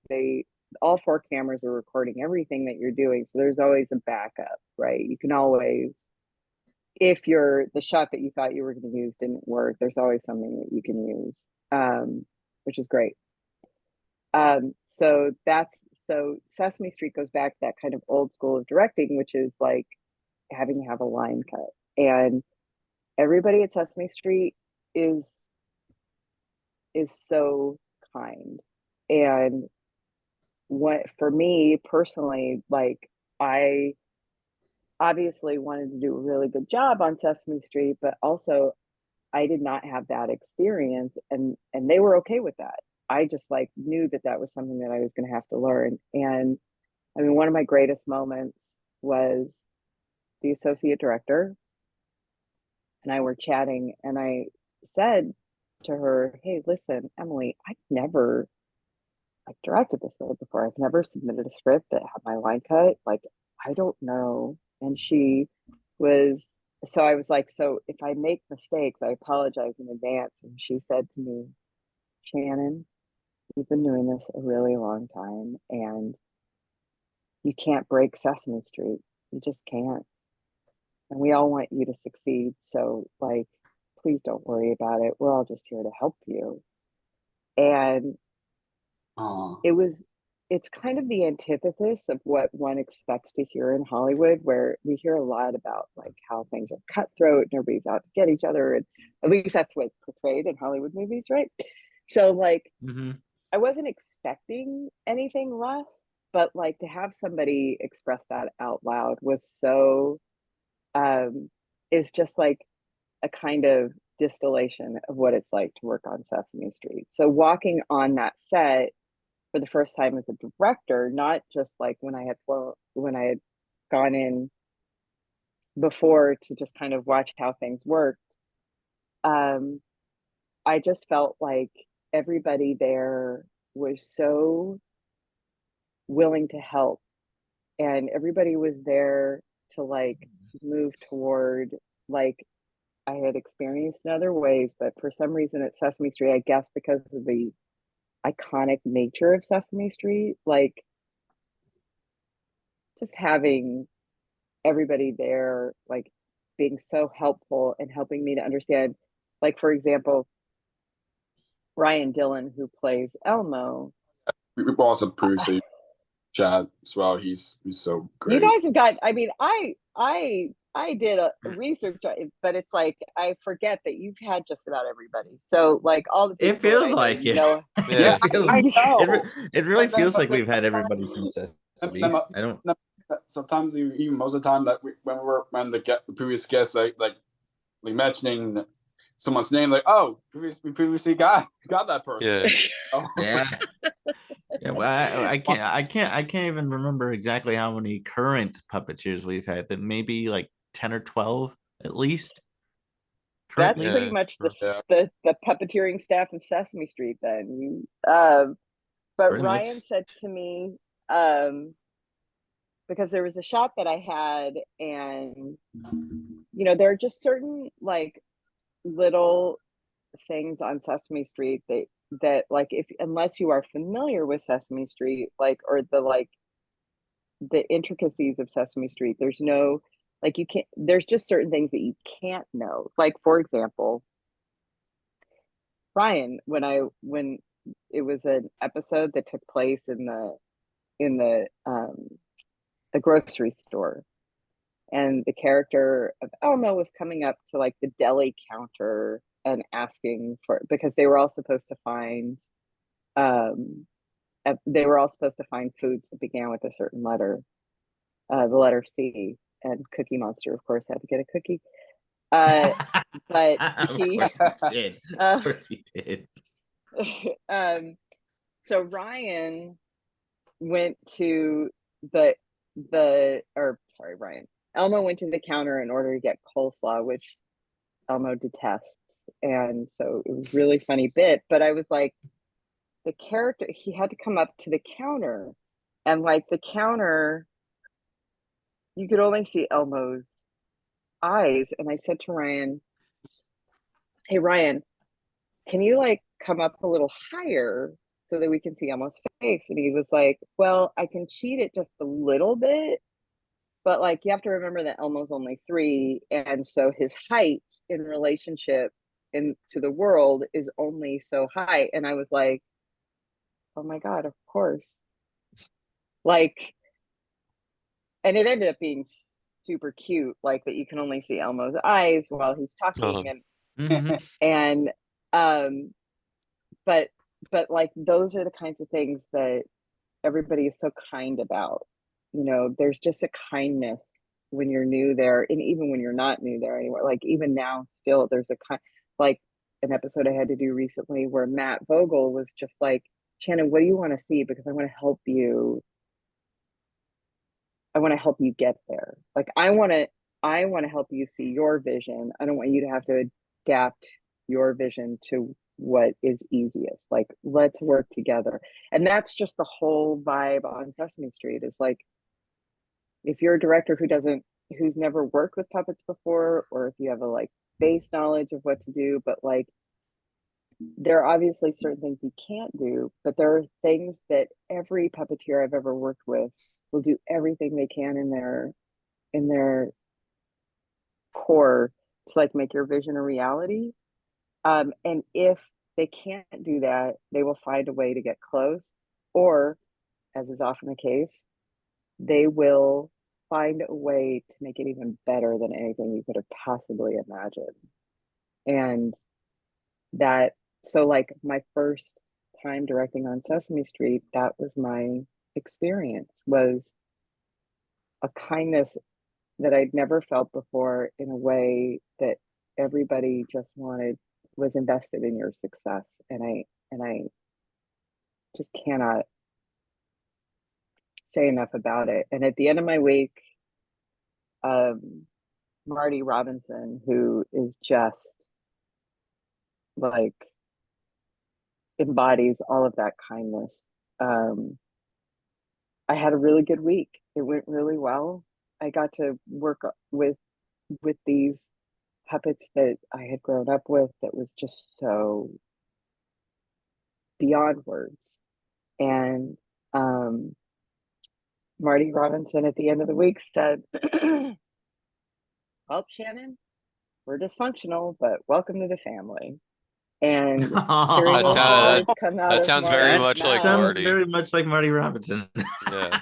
all four cameras are recording everything that you're doing, so there's always a backup, right? You can always, if the shot that you thought you were going to use didn't work, there's always something that you can use, which is great. So Sesame Street goes back to that kind of old school of directing, which is like having to have a line cut. And everybody at Sesame Street is so kind. And what for me personally, like I obviously wanted to do a really good job on Sesame Street, but also I did not have that experience, and they were okay with that. I just like knew that was something that I was going to have to learn. And I mean, one of my greatest moments was the associate director and I were chatting, and I said to her, "Hey, listen, Emily, I've never like directed this way before. I've never submitted a script that had my line cut. Like, I don't know." And so I was like, "So if I make mistakes, I apologize in advance." And she said to me, "Shannon, you've been doing this a really long time, and you can't break Sesame Street. You just can't. And we all want you to succeed. So, like, please don't worry about it. We're all just here to help you." And it's kind of the antithesis of what one expects to hear in Hollywood, where we hear a lot about like how things are cutthroat and everybody's out to get each other. And at least that's what's portrayed in Hollywood movies, right? So, like, I wasn't expecting anything less, but like to have somebody express that out loud was so, is just like a kind of distillation of what it's like to work on Sesame Street. So walking on that set for the first time as a director, not just like when I had gone in before to just kind of watch how things worked, I just felt like everybody there was so willing to help, and everybody was there to like move toward, like, I had experienced in other ways, but for some reason at Sesame Street, I guess because of the iconic nature of Sesame Street, like just having everybody there, like being so helpful and helping me to understand, like, for example, Ryan Dillon, who plays Elmo. We also producer Chad as well. He's so great. You guys have got, I mean, I did a research, but it's like I forget that you've had just about everybody. So like all the people It feels that I know, like you it. know, Yeah. It feels, I know. it really But then- feels but like wait, we've had everybody from Sesame. I don't. Sometimes even most of the time that when the previous guests like mentioning someone's name, like, oh, we previously got that person. Yeah. Oh. Yeah. Yeah, well, I can't even remember exactly how many current puppeteers we've had. That maybe like 10 or 12 at least. that's Currently, pretty much Yeah. the puppeteering staff of Sesame Street. Then, but Pretty Ryan much. said to me, because there was a shot that I had, and you know, there are just certain like little things on Sesame Street that like, if unless you are familiar with Sesame Street, like, or the intricacies of Sesame Street, there's no, like, you can't, there's just certain things that you can't know. Like, for example, Ryan, when it was an episode that took place in the grocery store, and the character of Elmo was coming up to like the deli counter and asking for, because they were all supposed to find foods that began with a certain letter, the letter C, and Cookie Monster of course had to get a cookie, but Of he course he did. Of course he did. So Ryan went to Ryan, Elmo went to the counter in order to get coleslaw, which Elmo detests. And so it was really funny bit, but I was like, the character, he had to come up to the counter, and like the counter, you could only see Elmo's eyes. And I said to Ryan, hey Ryan, can you like come up a little higher so that we can see Elmo's face? And he was like, well, I can cheat it just a little bit, but like you have to remember that Elmo's only 3, and so his height in relationship into the world is only so high. And I was like, oh my god, of course. Like, and it ended up being super cute, like that you can only see Elmo's eyes while he's talking. Mhm. And but like those are the kinds of things that everybody is so kind about. You know, there's just a kindness when you're new there, and even when you're not new there anymore. Like even now, still there's a kind, like an episode I had to do recently where Matt Vogel was just like, Shannon, what do you want to see? Because I want to help you. I want to help you get there. Like I want to help you see your vision. I don't want you to have to adapt your vision to what is easiest. Like, let's work together. And that's just the whole vibe on Sesame Street, is like, if you're a director who's never worked with puppets before, or if you have a like base knowledge of what to do, but like there are obviously certain things you can't do, but there are things that every puppeteer I've ever worked with will do everything they can in their core to like make your vision a reality. And if they can't do that, they will find a way to get close, or, as is often the case, they will find a way to make it even better than anything you could have possibly imagined. And that, so like my first time directing on Sesame Street, that was my experience, was a kindness that I'd never felt before, in a way that everybody just was invested in your success. And I just cannot say enough about it. And at the end of my week, Marty Robinson, who is just like embodies all of that kindness. I had a really good week. It went really well. I got to work with these puppets that I had grown up with that was just so beyond words. And Marty Robinson at the end of the week said, well, Shannon, we're dysfunctional, but welcome to the family. And hearing those words come out that of sounds Marty's very much like mouth, Marty. Very much like Marty Robinson. Yeah.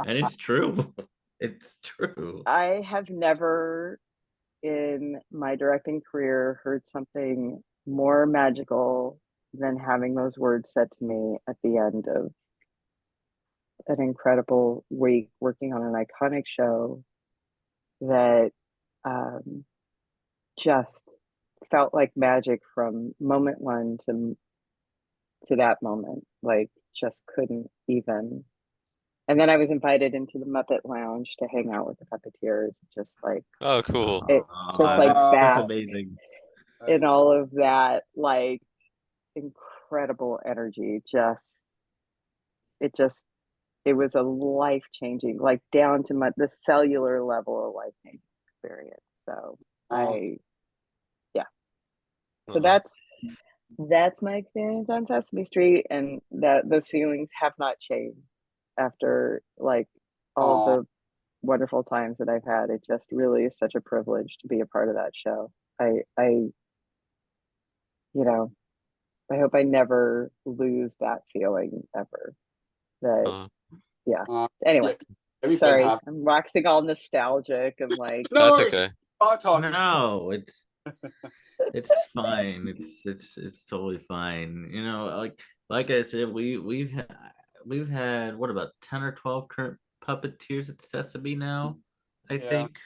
And it's true. It's true. I have never in my directing career heard something more magical than having those words said to me at the end of an incredible week working on an iconic show that just felt like magic from moment one to that moment. Like, just couldn't even. And then I was invited into the Muppet Lounge to hang out with the Puppeteers, just like, Oh, cool. it just like that's bask amazing. in all of that like incredible energy. It was a life-changing, like down to the cellular level of life-changing experience. So so that's my experience on Sesame Street, and that those feelings have not changed after like all the wonderful times that I've had. It just really is such a privilege to be a part of that show. I hope I never lose that feeling ever. Anyway, sorry, I'm waxing all nostalgic and like. That's okay. No, it's fine. It's totally fine. Like I said, we've had what, about 10 or 12 current puppeteers at Sesame now, I think.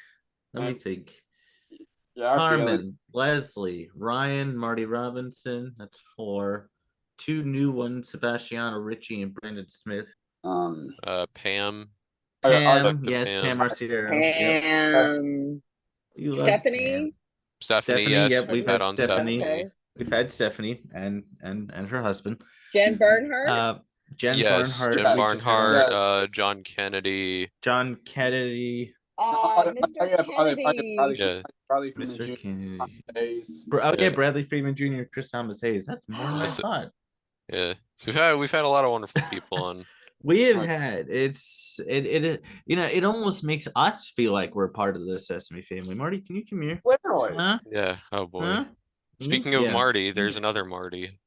Let me think. Carmen, Leslie, Ryan, Marty Robinson, that's 4. 2 new ones, Sebastiano Ricci and Brandon Smith. Pam. Yes, Pam. Pam Arcero. Pam. Stephanie. Stephanie, yes, yep, we've had on Stephanie. Stephanie. Okay. We've had Stephanie and her husband. Jen Bernhardt. Jen Barnhart. John Kennedy. Mr. Kennedy. Mr. Kennedy. Bradley Freeman Jr., Chris Thomas Hayes. That's more than I thought. Yeah, so we've had a lot of wonderful people on. We have had it almost makes us feel like we're part of the Sesame family. Marty, can you come here? Literally. Huh? Yeah. Oh boy. Huh? Speaking of Marty, there's another Marty.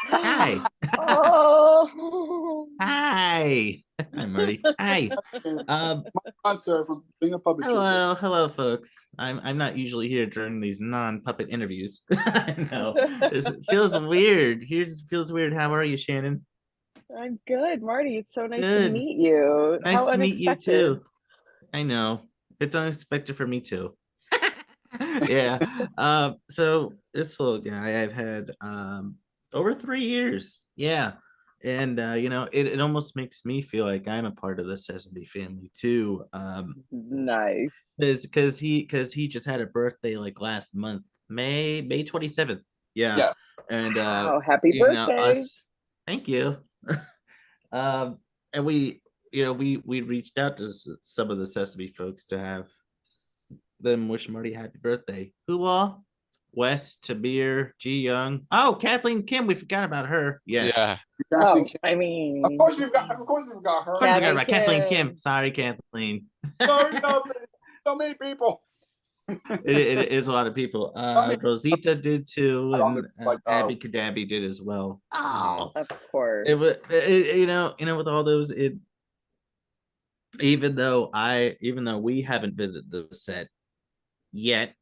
Hi. Oh. Hi. Hi, Marty. Hi. From being a puppeteer. Hello, folks. I'm not usually here during these non-puppet interviews. I know. It feels weird. Feels weird. How are you, Shannon? I'm good, Marty. It's so nice to meet you. Nice How to meet you unexpected. too. I know. It's unexpected for me too. Yeah. So this little guy I've had over 3 years. Yeah. And it almost makes me feel like I'm a part of the Sesame family too. Nice. Because he just had a birthday like last month, May 27th. Yeah. Yes. And happy birthday. Thank you. And we reached out to some of the Sesame folks to have them wish Marty happy birthday. Who all? Wes, Tabir, G Young. Oh, Kathleen Kim. We forgot about her. Yes. Yeah. I mean, of course we've got her. Of course we forgot about Kathleen Kim. Sorry, Kathleen. Sorry, so many people. It is a lot of people. Rosita did too, and Abby Kadabi did as well. Oh, of course. It was with all those, even though we haven't visited the set yet.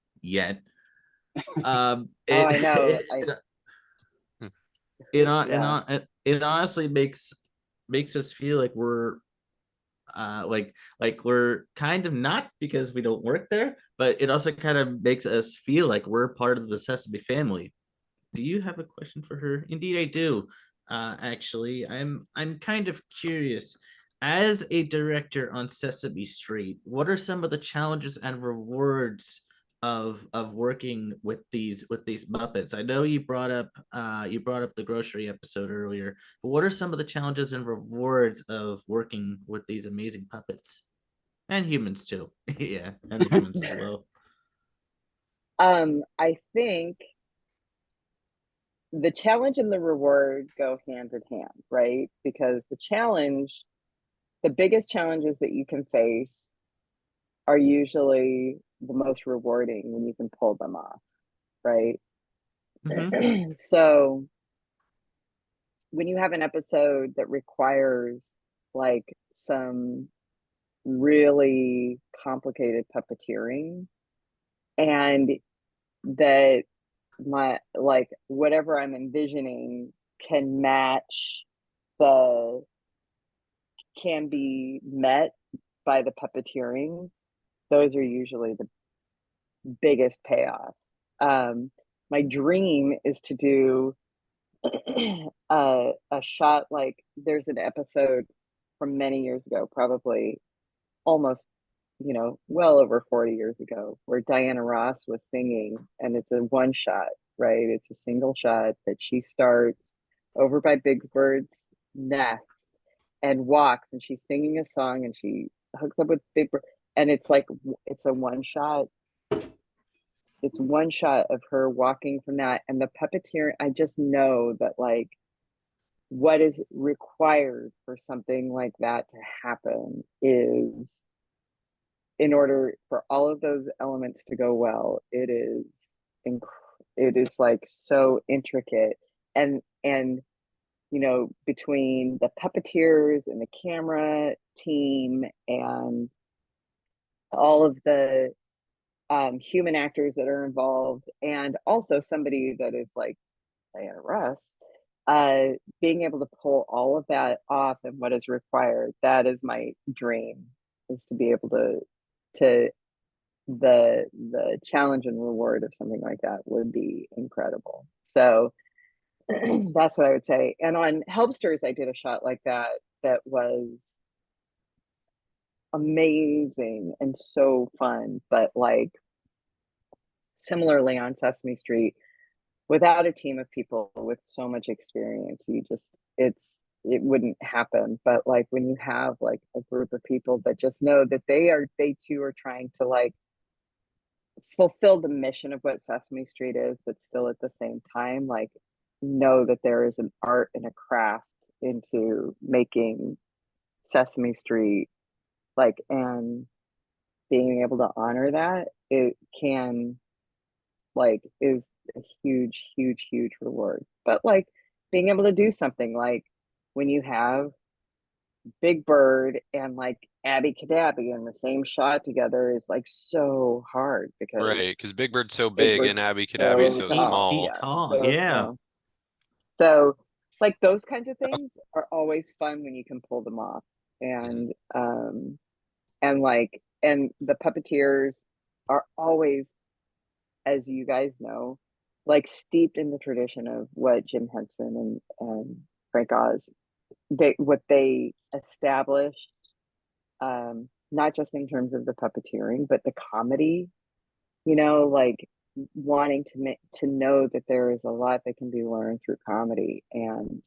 I know. It honestly makes us feel like we're like we're kind of not, because we don't work there, but it also kind of makes us feel like we're part of the Sesame family. Do you have a question for her? Indeed, I do. Actually, I'm kind of curious. As a director on Sesame Street, what are some of the challenges and rewards of working with these Muppets? I know you brought up the grocery episode earlier, but what are some of the challenges and rewards of working with these amazing puppets and humans too? Yeah, and the humans as well. I think the challenge and the reward go hand in hand, right? Because the biggest challenges that you can face are usually the most rewarding when you can pull them off, right? Mhm. So when you have an episode that requires like some really complicated puppeteering, and that my like whatever I'm envisioning can be met by the puppeteering, those are usually the biggest payoffs. My dream is to do a shot, like there's an episode from many years ago, probably almost, well over 40 years ago, where Diana Ross was singing, and it's a one shot, right? It's a single shot that she starts over by Big Bird's nest and walks, and she's singing a song, and she hooks up with Big Bird, and it's like it's a one shot. It's one shot of her walking from that, and the puppeteer. I just know that like what is required for something like that to happen is, in order for all of those elements to go well, it is like so intricate, and between the puppeteers and the camera team and all of the human actors that are involved, and also somebody that is like Diana Ross, being able to pull all of that off and what is required, that is my dream, is to be able to the challenge and reward of something like that would be incredible. So that's what I would say. And on Helpsters, I did a shot like that was amazing and so fun, but like similarly on Sesame Street, without a team of people with so much experience, it wouldn't happen. But like when you have like a group of people that just know that they too are trying to like fulfill the mission of what Sesame Street is, but still at the same time like know that there is an art and a craft into making Sesame Street, like, and being able to honor that, it can like is a huge reward. But like being able to do something like when you have Big Bird and like Abby Cadabby in the same shot together is like so hard because Right, because Big Bird's so Big big and Bird's Abby Cadabby is so so 8 tall. small. feet Yeah, tall. so Yeah. tall. So like those kinds of things are always fun when you can pull them off. Mhm. And the puppeteers are always, as you guys know, like steeped in the tradition of what Jim Henson and Frank Oz, what they established, not just in terms of the puppeteering, but the comedy, like wanting to know that there is a lot that can be learned through comedy, and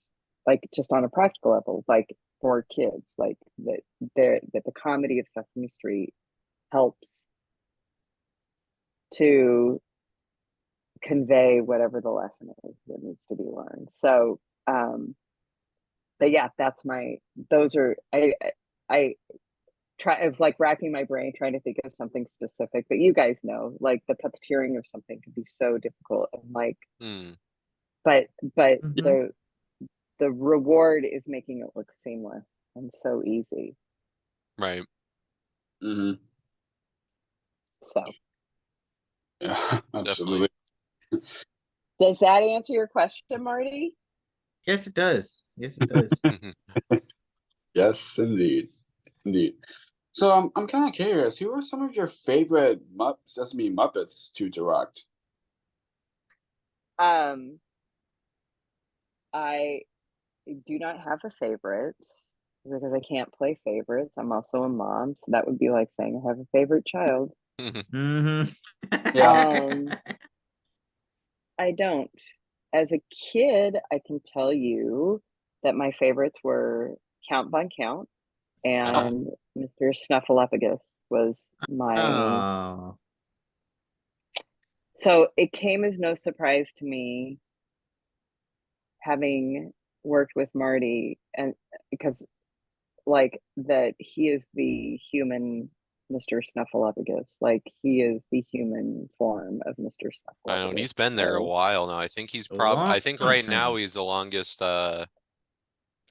like just on a practical level, like for kids, like that the comedy of Sesame Street helps to convey whatever the lesson is that needs to be learned. So but yeah, those are I try, it was like racking my brain trying to think of something specific, but you guys know, like the puppeteering of something can be so difficult, and like Mm, but Mhm. the reward is making it look seamless and so easy. right. Hmm. So Yeah, Definitely. absolutely. does that answer your question, Marty? Yes, it does. Yes, it does. Mhm. Yes, indeed. Indeed. So I'm kind of curious, who are some of your favorite Sesame Muppets to direct? um I do not have a favorite because I can't play favorites. I'm also a mom, so that would be like saying I have a favorite child. Mm-hmm. Yeah. I don't. As a kid, I can tell you that my favorites were Count Von Count and Mr. Snuffleupagus was my. Oh. So it came as no surprise to me, having worked with Marty, and because like that he is the human Mr. Snuffleupagus. Like he is the human form of Mr. Snuffleupagus. I know, and he's been there a while now. I think he's I think long right now time. he's the longest I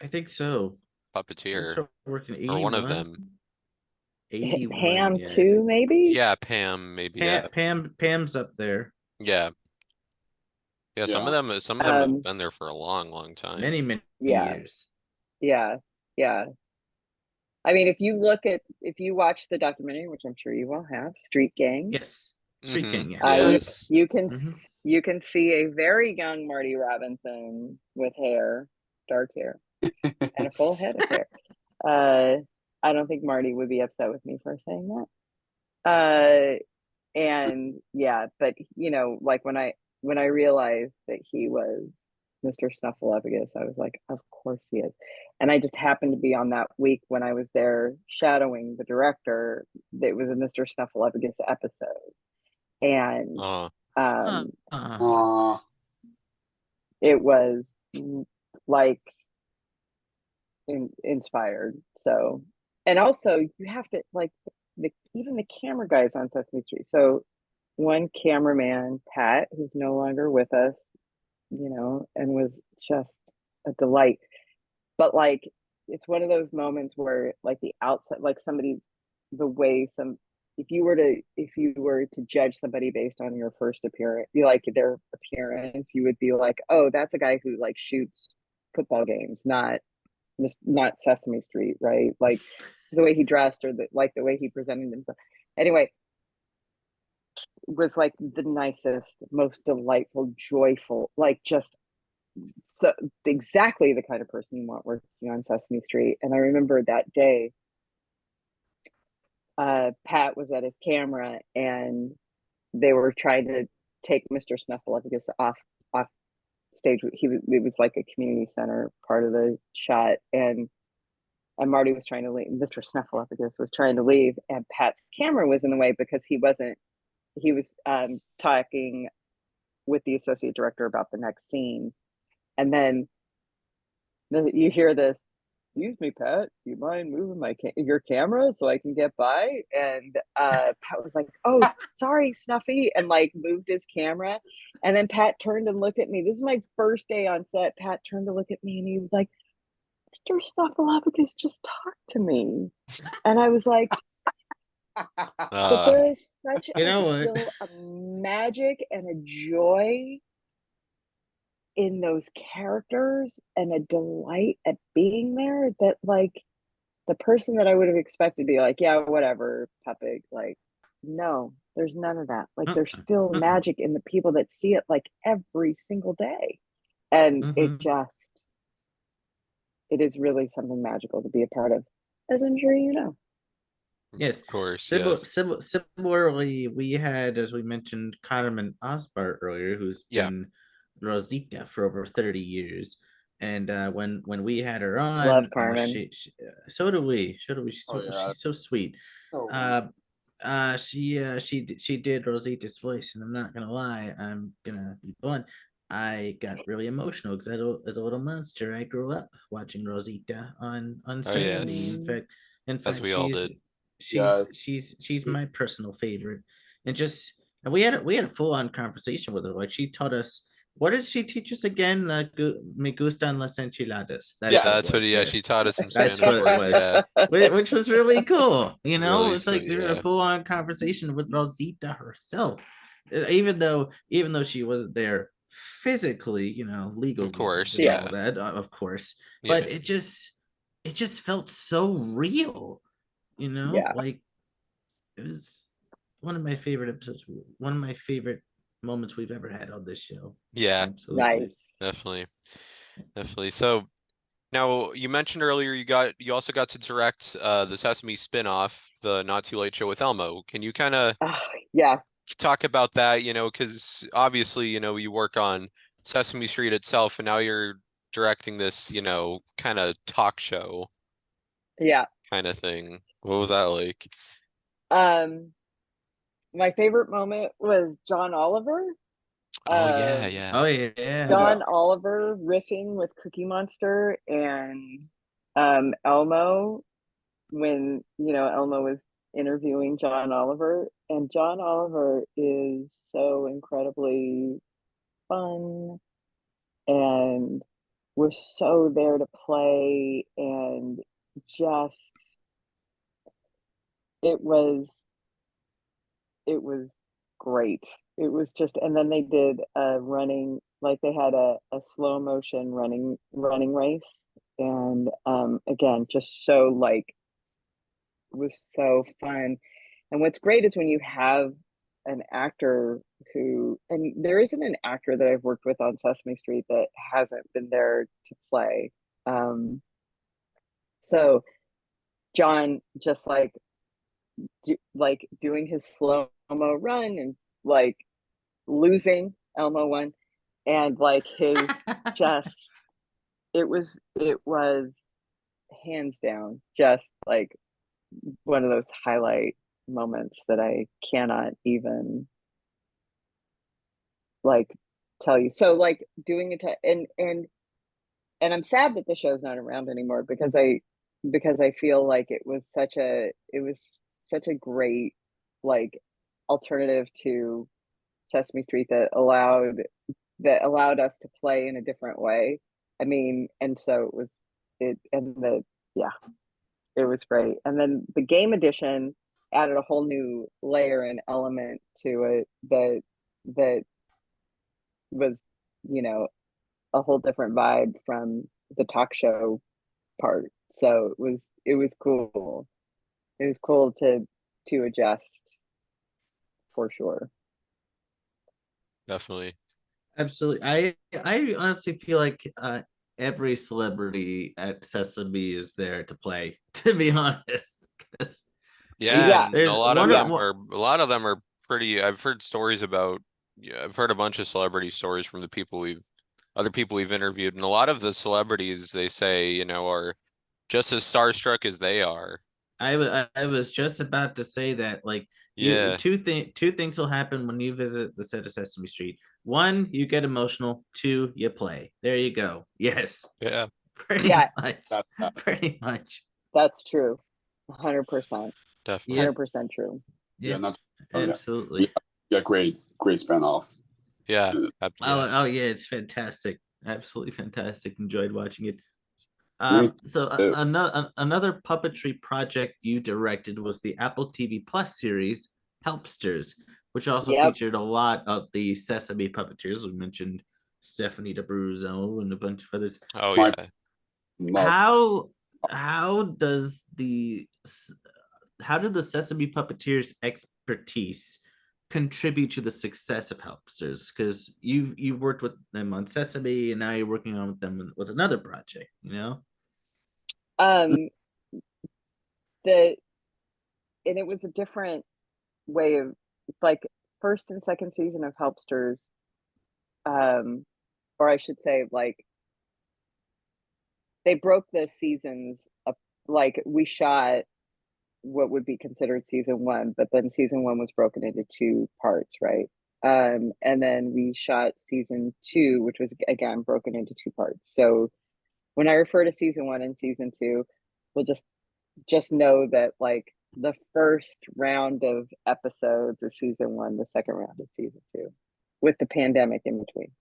think so. He puppeteer, started working or one of 81. them. 81. Pam Yeah, I too, think. maybe. Yeah, Pam, maybe. Yeah, Pam's up there. yeah. Some of them have been there for a long time. Many Yeah. years. Yeah. I mean, if you watch the documentary, which I'm sure you all have, Street Gang. Yes. Street Gang, yes. Yes. You can see a very young Marty Robinson with hair, dark hair, and a full head of hair. I don't think Marty would be upset with me for saying that. And yeah, but you know, like when I realized that he was Mr. Snuffleupagus, I was like, of course he is. And I just happened to be on that week when I was there shadowing the director. That was a Mr. Snuffleupagus episode, and it was like inspired. So, and also you have to like even the camera guys on Sesame Street. So one cameraman, Pat, who's no longer with us, you know, and was just a delight. But like, it's one of those moments where like the outside, like somebody's the way some, if you were to judge somebody based on your first appearance, you like their appearance, you would be like, oh, that's a guy who like shoots football games, not Sesame Street, right? Like the way he dressed or the way he presented himself. Anyway, was like the nicest, most delightful, joyful, like just so exactly the kind of person you want working on Sesame Street. And I remember that day, Pat was at his camera and they were trying to take Mr. Snuffleupagus off stage. It was like a community center part of the shot, and Marty was trying to leave. Mr. Snuffleupagus was trying to leave, and Pat's camera was in the way because he was talking with the associate director about the next scene. And then you hear this, excuse me, Pat, do you mind moving your camera so I can get by? And Pat was like, oh, sorry, Snuffy, and like moved his camera. And then Pat turned and looked at me. This is my first day on set. Pat turned to look at me and he was like, Mr. Snuffleupagus just talked to me. And I was like, but there is such still a magic and a joy in those characters and a delight at being there that like the person that I would have expected to be like, yeah, whatever, puppet, like, no, there's none of that. Like there's still magic in the people that see it like every single day. And it is really something magical to be a part of, as I'm sure you know. Yes, of course. Similarly, we had, as we mentioned, Carmen Osbart earlier, who's been Rosita for over 30 years. And when we had her on, love Carmen. So do we. She's so sweet. She did Rosita's voice, and I'm not gonna lie, I'm gonna be blunt. I got really emotional because as a little monster, I grew up watching Rosita on Sesame. Yes. In fact, we all did. She's my personal favorite, and we had a full-on conversation with her. Like she taught us, what did she teach us again? Me gustan las enchiladas. That's what she taught us some Spanish words. Which was really cool. You know, really it's like there was a full-on conversation with Rosita herself, even though she wasn't there physically, you know, legally. Of course, all that, of course. But it just felt so real. You know, like it was one of my favorite episodes, one of my favorite moments we've ever had on this show. Yeah, absolutely. Nice. Definitely. So Now, you mentioned earlier you also got to direct the Sesame spin-off, the Not Too Late Show with Elmo. Can you kind of Yeah. talk about that, because obviously, you work on Sesame Street itself, and now you're directing this, kind of talk show Yeah. kind of thing. What was that like? My favorite moment was John Oliver. Oh yeah, Um, yeah. Oh yeah. John Oliver riffing with Cookie Monster and Elmo when Elmo was interviewing John Oliver, and John Oliver is so incredibly fun and was so there to play, and just it was great. It was just, and then they did a running, like they had a slow motion running race, and again, just so like was so fun. And what's great is when you have an actor who, and there isn't an actor that I've worked with on Sesame Street that hasn't been there to play. So John just like doing his slow mo run and like losing Elmo one, and like his just it was hands down just like one of those highlight moments that I cannot even like tell you. So like doing it and I'm sad that the show's not around anymore, because I feel like it was such a great like alternative to Sesame Street that allowed us to play in a different way. I mean, and so it was great. And then the game edition added a whole new layer and element to it that was, a whole different vibe from the talk show part. So it was cool. It was cool to adjust for sure. Definitely. Absolutely. I honestly feel like every celebrity at Sesame is there to play, to be honest. Yeah, and There's a lot of one them of are a lot of them are pretty. I've heard stories about. Yeah, I've heard a bunch of celebrity stories from other people we've interviewed, and a lot of the celebrities they say, are just as starstruck as they are. I was just about to say that, like, Yeah, two things will happen when you visit the set of Sesame Street. One, you get emotional. Two, you play. There you go. Yes, yeah, pretty Yeah, much. Pretty much. that's true. 100%. definitely. Yeah, 100% true. yeah, Not. Oh yeah. absolutely. Yeah. Great spinoff. Yeah, yeah. Oh yeah, it's fantastic. Absolutely fantastic. Enjoyed watching it. Great. So another puppetry project you directed was the Apple TV Plus series Helpsters, which also Yep. featured a lot of the Sesame puppeteers. We mentioned Stephanie DeBruzzo and a bunch of others. Oh My yeah. love. How does how did the Sesame puppeteers' expertise contribute to the success of Helpsters? Because you've worked with them on Sesame, and now you're working on with them with another project. Um, the and it was a different way of, like, first and second season of Helpsters, or I should say, like, they broke the seasons up. Like, we shot what would be considered season one, but then season one was broken into two parts, right? And then we shot season two, which was again broken into two parts. So when I refer to season one and season two, we'll just know that, like, the first round of episodes is season one, the second round is season two, with the pandemic in between.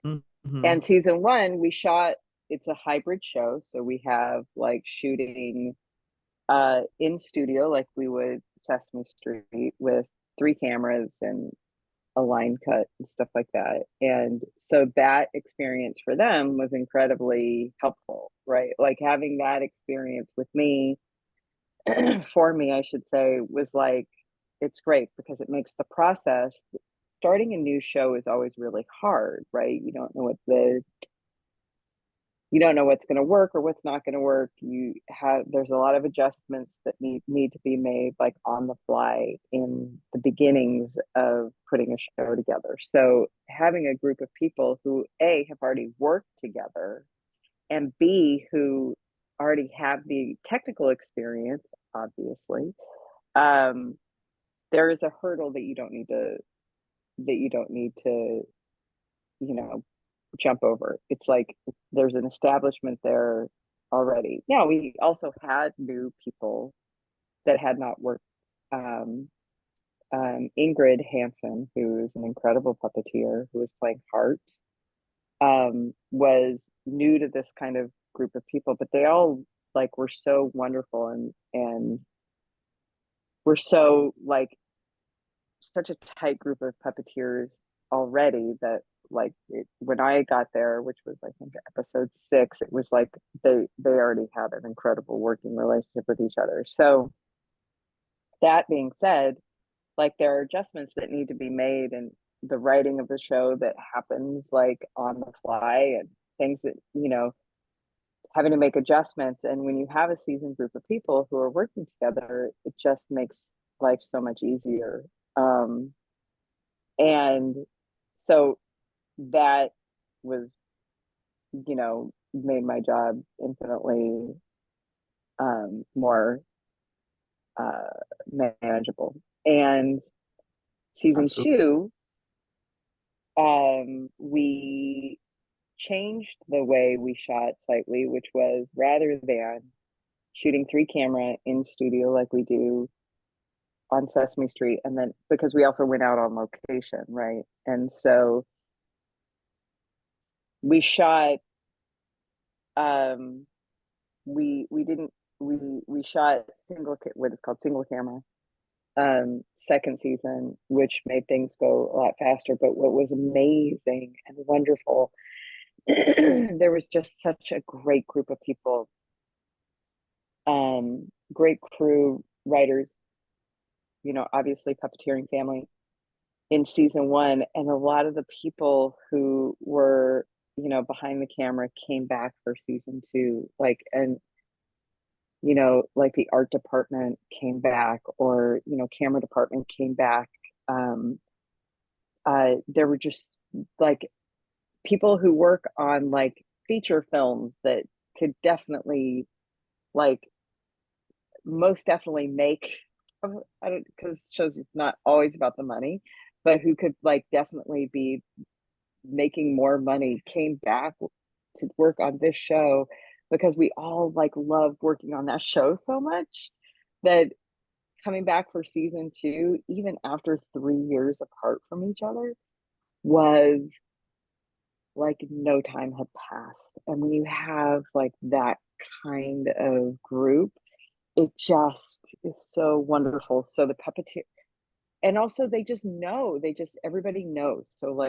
Mm-hmm. And season one, we shot, it's a hybrid show. So we have like shooting in studio, like we would Sesame Street, with three cameras and a line cut and stuff like that. And so that experience for them was incredibly helpful, right? Like having that experience with me, for me, I should say, was like, it's great because it makes the process, starting a new show is always really hard, right? You don't know what you don't know what's going to work or what's not going to work. There's a lot of adjustments that need to be made like on the fly in the beginnings of putting a show together. So having a group of people who A, have already worked together, and B, who already have the technical experience, obviously, there is a hurdle that you don't need to jump over. It's like there's an establishment there already. Now, we also had new people that had not worked. Ingrid Hansen, who is an incredible puppeteer who was playing Hart, was new to this kind of group of people, but they all like were so wonderful and were so like such a tight group of puppeteers already that when I got there, which was I think episode 6, it was like they already had an incredible working relationship with each other. So that being said, like there are adjustments that need to be made in the writing of the show that happens like on the fly, and things that having to make adjustments. And when you have a seasoned group of people who are working together, it just makes life so much easier. And so that was, made my job infinitely more manageable. And season Absolutely. 2, we changed the way we shot slightly, which was rather than shooting 3 camera in studio like we do on Sesame Street, and then because we also went out on location, right? And so we shot we shot what is called single camera second season, which made things go a lot faster. But what was amazing and wonderful, there was just such a great group of people, great crew, writers, obviously puppeteering family in season 1, and a lot of the people who were behind the camera came back for season 2, and like the art department came back, or camera department came back. There were just like people who work on like feature films that could definitely most definitely make, I don't, because it shows it's not always about the money, but who could definitely be making more money, came back to work on this show because we all loved working on that show so much that coming back for season 2, even after 3 years apart from each other, was like no time had passed. And when you have that kind of group, it just is so wonderful. So the puppeteer, and also everybody knows. So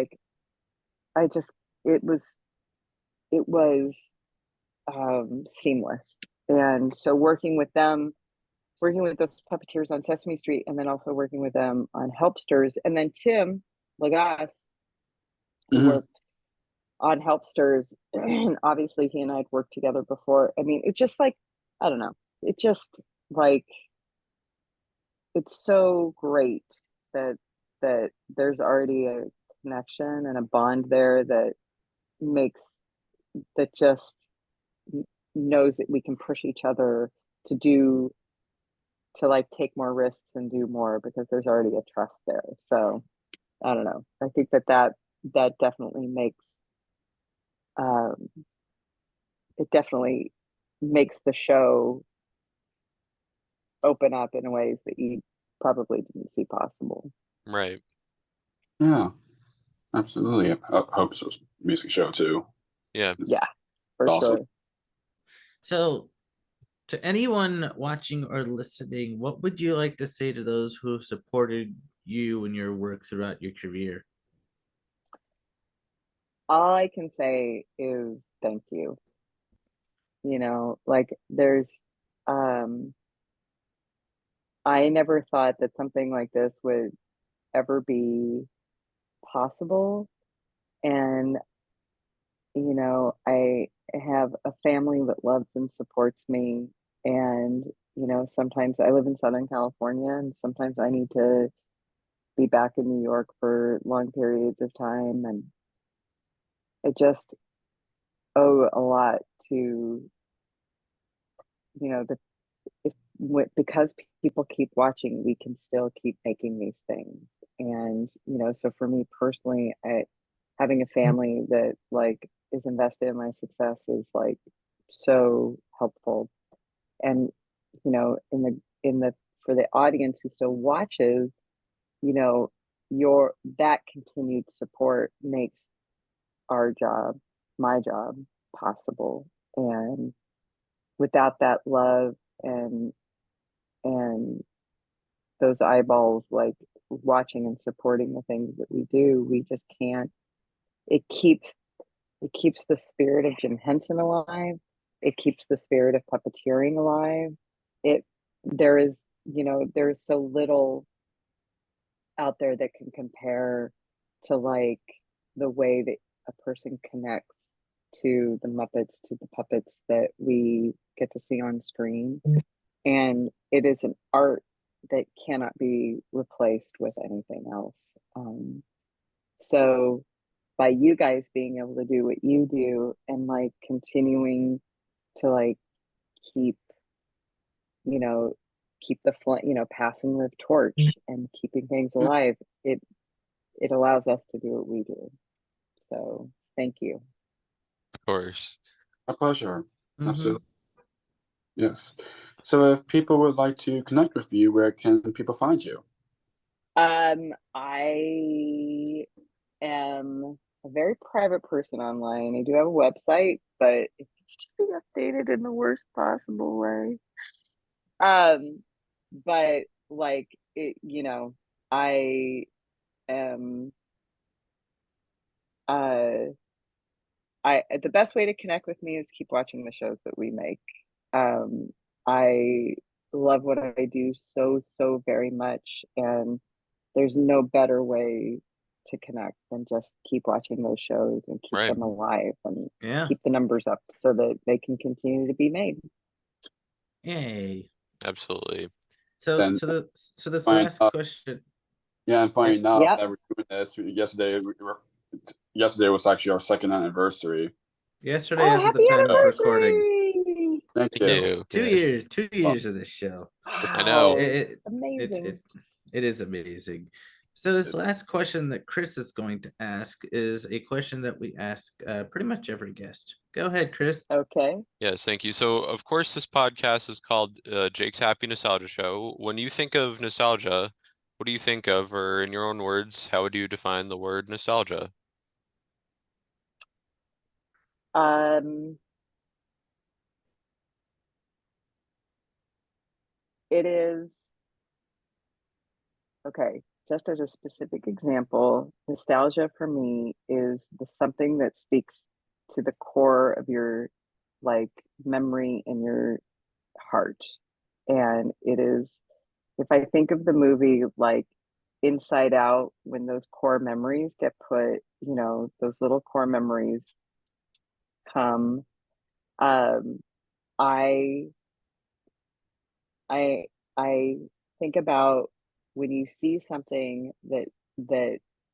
it was seamless. And so working with those puppeteers on Sesame Street, and then also working with them on Helpsters, and then Tim Lagasse, who worked on Helpsters, and obviously he and I had worked together before. I mean, it's just I don't know. It just it's so great that there's already a connection and a bond there that just knows that we can push each other to take more risks and do more, because there's already a trust there. So I don't know. I think that definitely makes it definitely makes the show open up in ways that you probably didn't see possible. Right. Yeah, absolutely. I hope so. Amazing show too. Yeah. Yeah, for awesome. sure. So, to anyone watching or listening, what would you like to say to those who have supported you in your work throughout your career? All I can say is thank you. There's I never thought that something like this would ever be possible, and I have a family that loves and supports me. And, sometimes I live in Southern California and sometimes I need to be back in New York for long periods of time. And I just owe a lot to, the because people keep watching, we can still keep making these things. And, so for me personally, having a family that like is invested in my success is like so helpful. And, in the for the audience who still watches, your that continued support makes our job, my job, possible. And without that love and and those eyeballs like watching and supporting the things that we do, we just can't. It keeps the spirit of Jim Henson alive. It keeps the spirit of puppeteering alive. It there is so little out there that can compare to like the way that a person connects to the Muppets, to the puppets that we get to see on screen. And it is an art that cannot be replaced with anything else. So by you guys being able to do what you do and like continuing to like keep, keep the passing the torch and keeping things alive, it allows us to do what we do. So thank you. Of course. A pleasure. Mhm. Absolutely. Yes. So if people would like to connect with you, where can people find you? I am a very private person online. I do have a website, but it's to be updated in the worst possible way. But like it, I am the best way to connect with me is keep watching the shows that we make. I love what I do so very much, and there's no better way to connect than just keep watching those shows and keep Right. them alive and Yeah. keep the numbers up so that they can continue to be made. Yay. Absolutely. So Then- this Fine, last question. Yeah, and funny enough, Yep. that we're doing this yesterday was actually our second anniversary. Yesterday, Oh, as of the happy time of recording, anniversary! Thank Thank you. you. 2 Yes. years, 2 years of this show. I know. Wow, It, amazing. it is amazing. So this last question that Chris is going to ask is a question that we ask pretty much every guest. Go ahead, Chris. Okay. Yes, thank you. So, of course, this podcast is called Jake's Happy Nostalgia Show. When you think of nostalgia, what do you think of, or in your own words, how would you define the word nostalgia? It is okay. Just as a specific example, nostalgia for me is something that speaks to the core of your like memory in your heart. And it is, if I think of the movie like Inside Out, when those core memories get put, those little core memories come. I I I think about when you see something that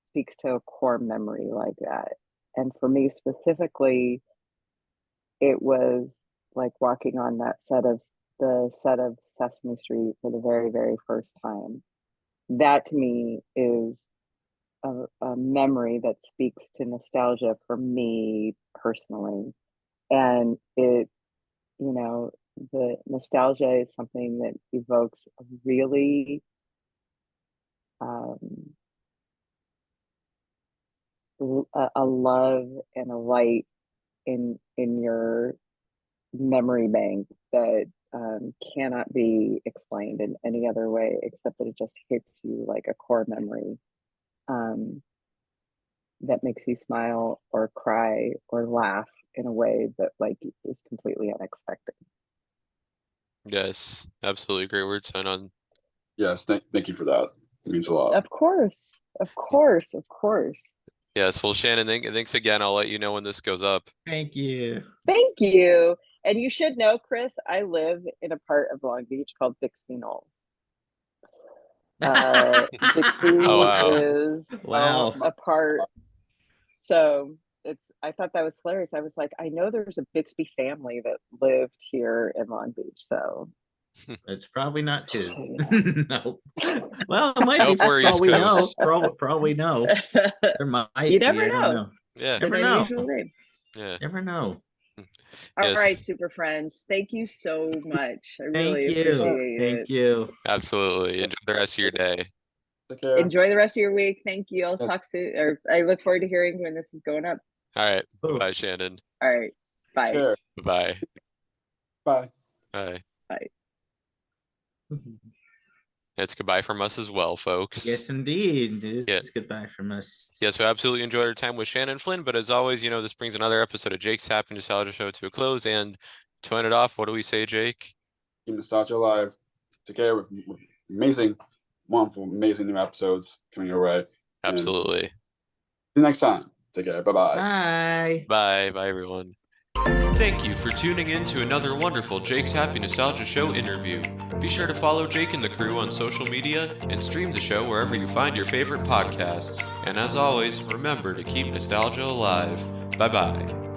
speaks to a core memory like that. And for me specifically, it was like walking on the set of Sesame Street for the very, very first time. That to me is a memory that speaks to nostalgia for me personally. And the nostalgia is something that evokes a really a love and a light in your memory bank that cannot be explained in any other way except that it just hits you like a core memory that makes you smile or cry or laugh in a way that like is completely unexpected. Yes, absolutely. Great word sign on. Yes, thank you for that. It means a lot. Of course. Yes, well, Shannon, thanks again. I'll let you know when this goes up. Thank you. Thank you. And you should know, Chris, I live in a part of Long Beach called Bixby Knolls. Bixby Oh, wow. is Wow. a part. So I thought that was hilarious. I was like, I know there's a Bixby family that lived here in Long Beach. So It's probably not his. Yeah. No. Well, it might Nope, be. we're East Probably no. Coast. Probably no. There might You never be. I don't know. know. Yeah. It's an Never know. unusual name. Yeah. Never know. All Yes. right, super friends. Thank you so much. I Thank really you. appreciate it. Thank you. Absolutely. Enjoy the rest of your day. Take care. Enjoy the rest of your week. Thank you. I'll Yes. talk soon, or I look forward to hearing when this is going up. All right. Oh. Bye, Shannon. All right. Bye. Take care. Bye. Bye. Bye. Bye. It's goodbye from us as well, folks. Yes, indeed. It's Yeah. goodbye from us. Yeah, so absolutely enjoyed our time with Shannon Flynn, but as always, this brings another episode of Jake's Happy Nostalgia Show to a close, and to end it off, what do we say, Jake? Keep nostalgia alive. Take care with amazing, wonderful, amazing new episodes coming your way. Absolutely. See you next time. Take care. Bye-bye. Bye. Bye. Bye, everyone. Thank you for tuning in to another wonderful Jake's Happy Nostalgia Show interview. Be sure to follow Jake and the crew on social media and stream the show wherever you find your favorite podcasts. And as always, remember to keep nostalgia alive. Bye-bye.